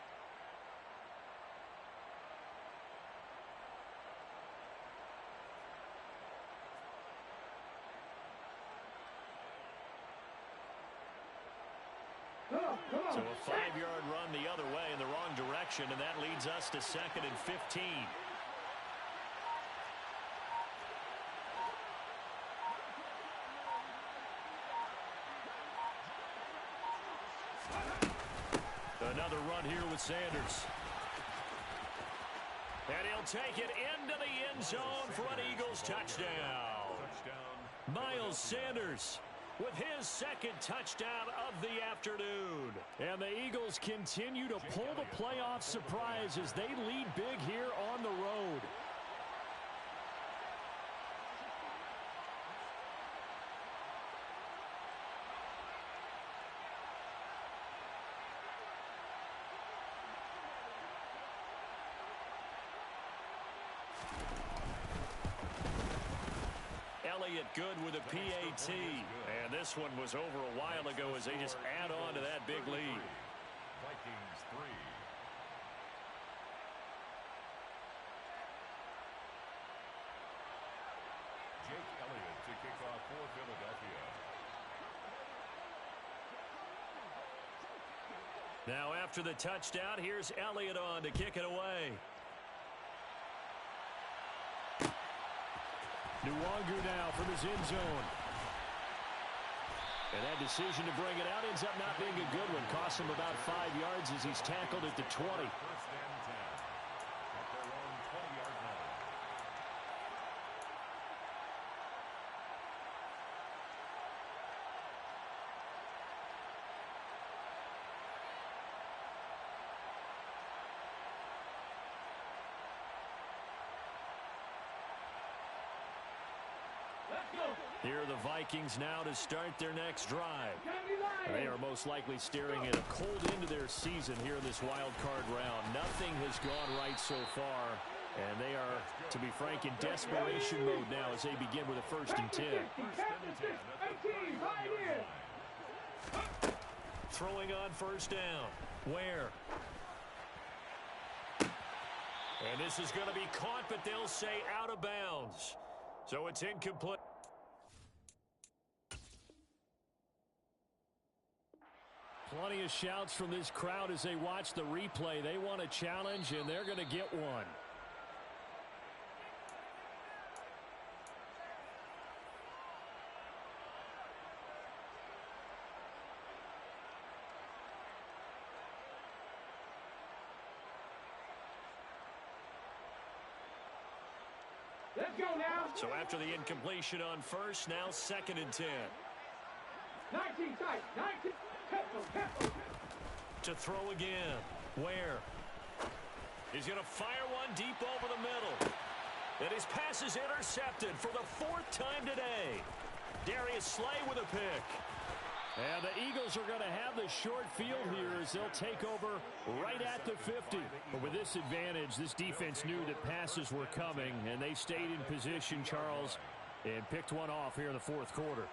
So a 5-yard run the other way in the wrong direction, and that leads us to second and 15. Another run here with Sanders. And he'll take it into the end zone for an Eagles touchdown. Miles Sanders with his second touchdown of the afternoon. And the Eagles continue to pull the playoff surprise as they lead big here on the road. Elliott good with a PAT. And this one was over a while ago as they just add on to that big lead. Vikings 3. Jake Elliott to kick off for Philadelphia. Now after the touchdown, here's Elliott on to kick it away. Nwangu now from his end zone. And that decision to bring it out ends up not being a good one. Costs him about 5 yards as he's tackled at the 20. First and 10 at their own 20-yard line. Here are the Vikings now to start their next drive. They are most likely staring at a cold end to their season here in this wild card round. Nothing has gone right so far, and they are, to be frank, in desperation mode now as they begin with a 1st and 10. Throwing on 1st down. Where? And this is going to be caught, but they'll say out of bounds. So it's incomplete. Plenty of shouts from this crowd as they watch the replay. They want a challenge, and they're going to get one. Let's go now. So after the incompletion on 1st, now 2nd and 10. 19 tight. 19. Tempo. To throw again. Where? He's going to fire one deep over the middle. And his pass is intercepted for the 4th time today. Darius Slay with a pick. And the Eagles are going to have the short field here as they'll take over right at the 50. But with this advantage, this defense knew that passes were coming, and they stayed in position, Charles, and picked one off here in the 4th quarter.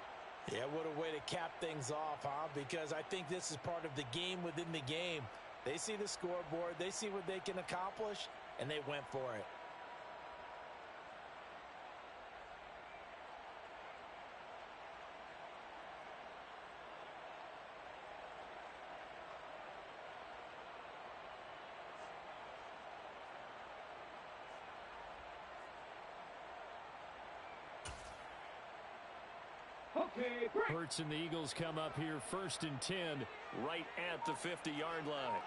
Yeah, what a way to cap things off, huh? Because I think this is part of the game within the game. They see the scoreboard, they see what they can accomplish, and they went for it. Okay, break. Hurts and the Eagles come up here 1st and 10. Right at the 50-yard line.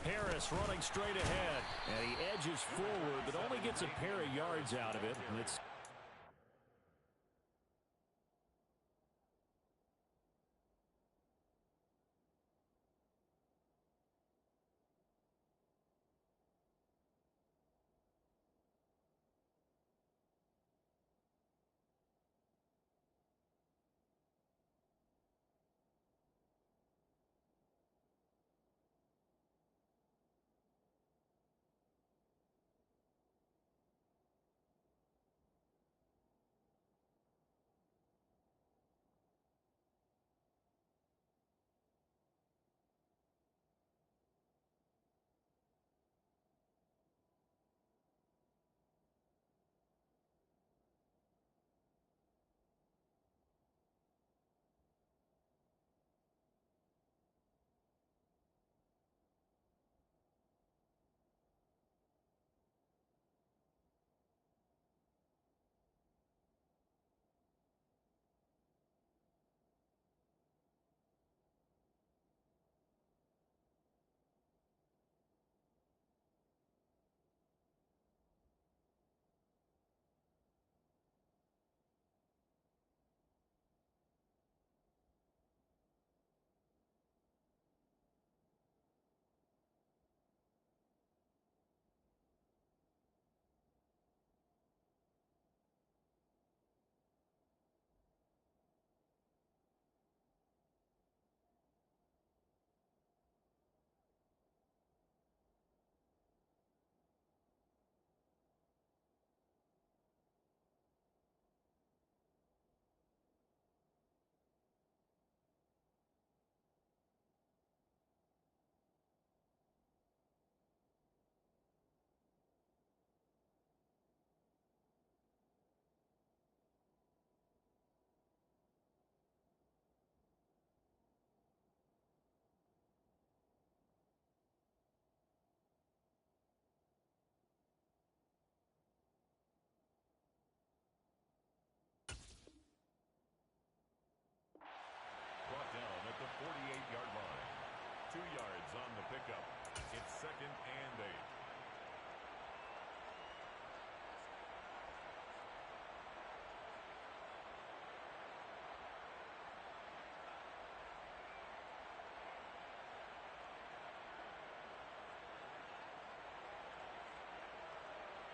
Harris running straight ahead. And he edges forward, but only gets a pair of yards out of it. And it's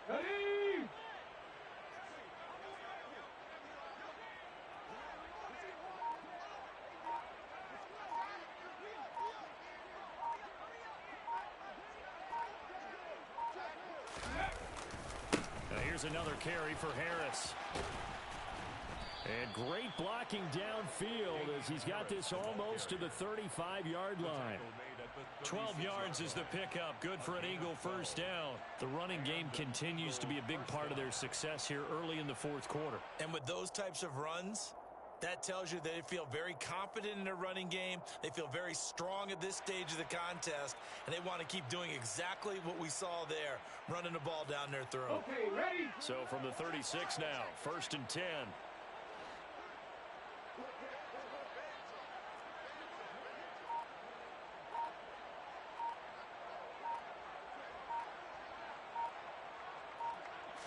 Ready? Now here's another carry for Harris. And great blocking downfield as he's got this almost to the 35-yard line. 12 yards is the pickup. Good for an Eagle first down. The running game continues to be a big part of their success here early in the fourth quarter. And with those types of runs, that tells you that they feel very confident in their running game. They feel very strong at this stage of the contest, and they want to keep doing exactly what we saw there, running the ball down their throat. Okay, ready? So from the 36 now, 1st and 10.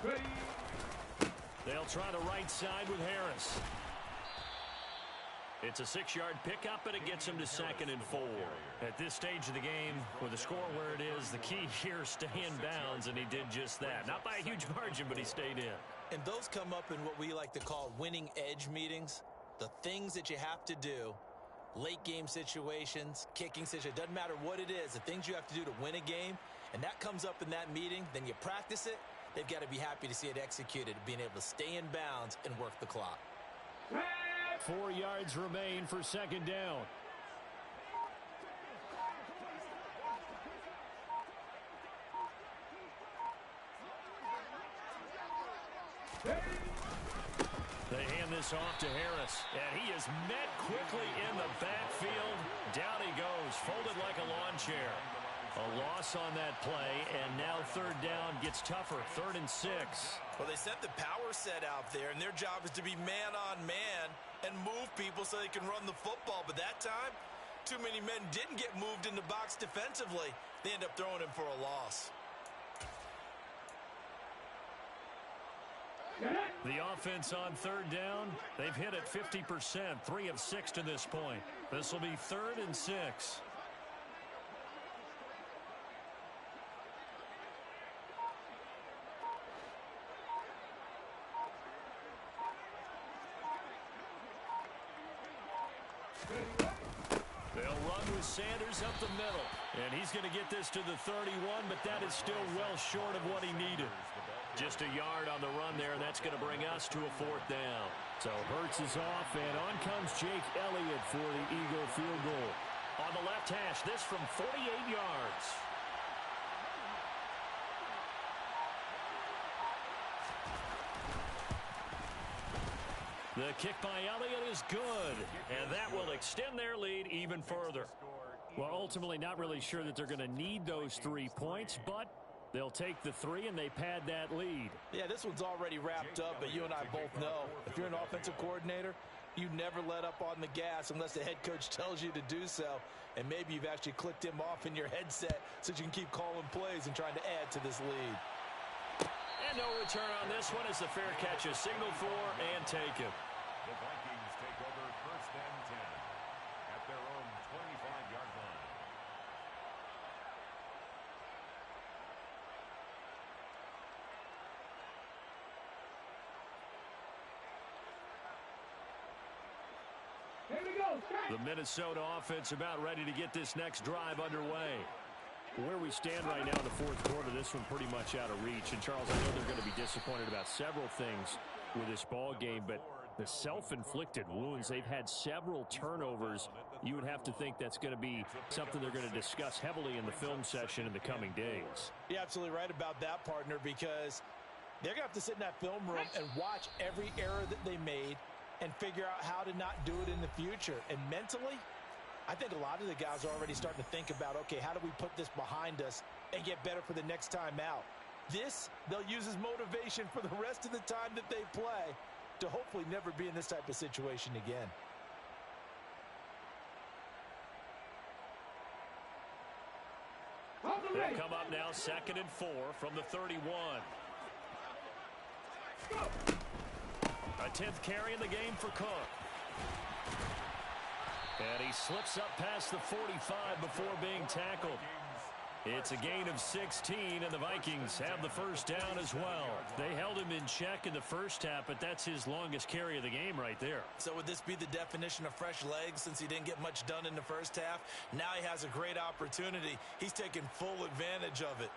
Ready? They'll try the right side with Harris. It's a 6-yard pickup, and it gets him to 2nd and 4. At this stage of the game, with the score where it is, the key here, stay in bounds, and he did just that. Not by a huge margin, but he stayed in. And those come up in what we like to call winning edge meetings. The things that you have to do, late game situations, kicking situations, doesn't matter what it is, the things you have to do to win a game, and that comes up in that meeting, then you practice it. They've got to be happy to see it executed, being able to stay in bounds and work the clock. 4 yards remain for 2nd down. They hand this off to Harris, and he is met quickly in the backfield. Down he goes, folded like a lawn chair. A loss on that play, and now 3rd down gets tougher, 3rd and 6. Well, they sent the power set out there, and their job is to be man-on-man and move people so they can run the football. But that time, too many men didn't get moved in the box defensively. They end up throwing him for a loss. The offense on 3rd down, they've hit it 50%, 3 of 6 to this point. This will be 3rd and 6. They'll run with Sanders up the middle. And he's going to get this to the 31, but that is still well short of what he needed. Just a yard on the run there, and that's going to bring us to a 4th down. So Hurts is off, and on comes Jake Elliott for the Eagle field goal. On the left hash, this from 48 yards. The kick by Elliott is good, and that will extend their lead even further. Well, ultimately not really sure that they're going to need those 3 points, but they'll take the 3 and they pad that lead. Yeah, this one's already wrapped up, but you and I both know if you're an offensive coordinator, you never let up on the gas unless the head coach tells you to do so. And maybe you've actually clicked him off in your headset so you can keep calling plays and trying to add to this lead. And no return on this one as the fair catch is signaled for and taken. The Vikings take over 1st and 10 at their own 25-yard line. Here we go. Strike. The Minnesota offense about ready to get this next drive underway. Where we stand right now in the 4th quarter, this one pretty much out of reach. And, Charles, I know they're going to be disappointed about several things with this ball game, but the self-inflicted wounds, they've had several turnovers. You would have to think that's going to be something they're going to discuss heavily in the film session in the coming days. You're absolutely right about that, partner, because they're going to have to sit in that film room and watch every error that they made and figure out how to not do it in the future. And mentally, I think a lot of the guys are already starting to think about, okay, how do we put this behind us and get better for the next time out? This, they'll use as motivation for the rest of the time that they play to hopefully never be in this type of situation again. They'll come up now 2nd and 4 from the 31. A 10th carry in the game for Cook. And he slips up past the 45 before being tackled. It's a gain of 16, and the Vikings have the first down as well. They held him in check in the first half, but that's his longest carry of the game right there. So would this be the definition of fresh legs since he didn't get much done in the first half? Now he has a great opportunity. He's taking full advantage of it.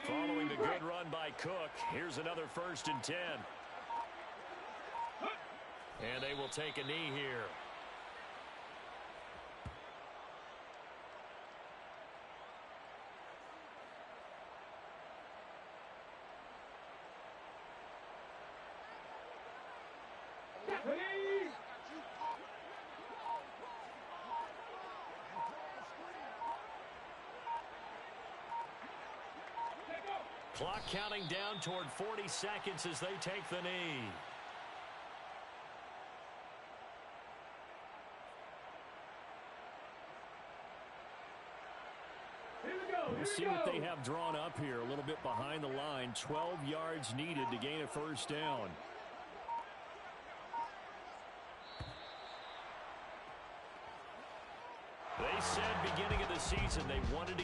Following the good run by Cook, here's another 1st and 10. And they will take a knee here. Clock counting down toward 40 seconds as they take the knee. We'll see what they have drawn up here. A little bit behind the line. 12 yards needed to gain a first down. They said beginning of the season they wanted to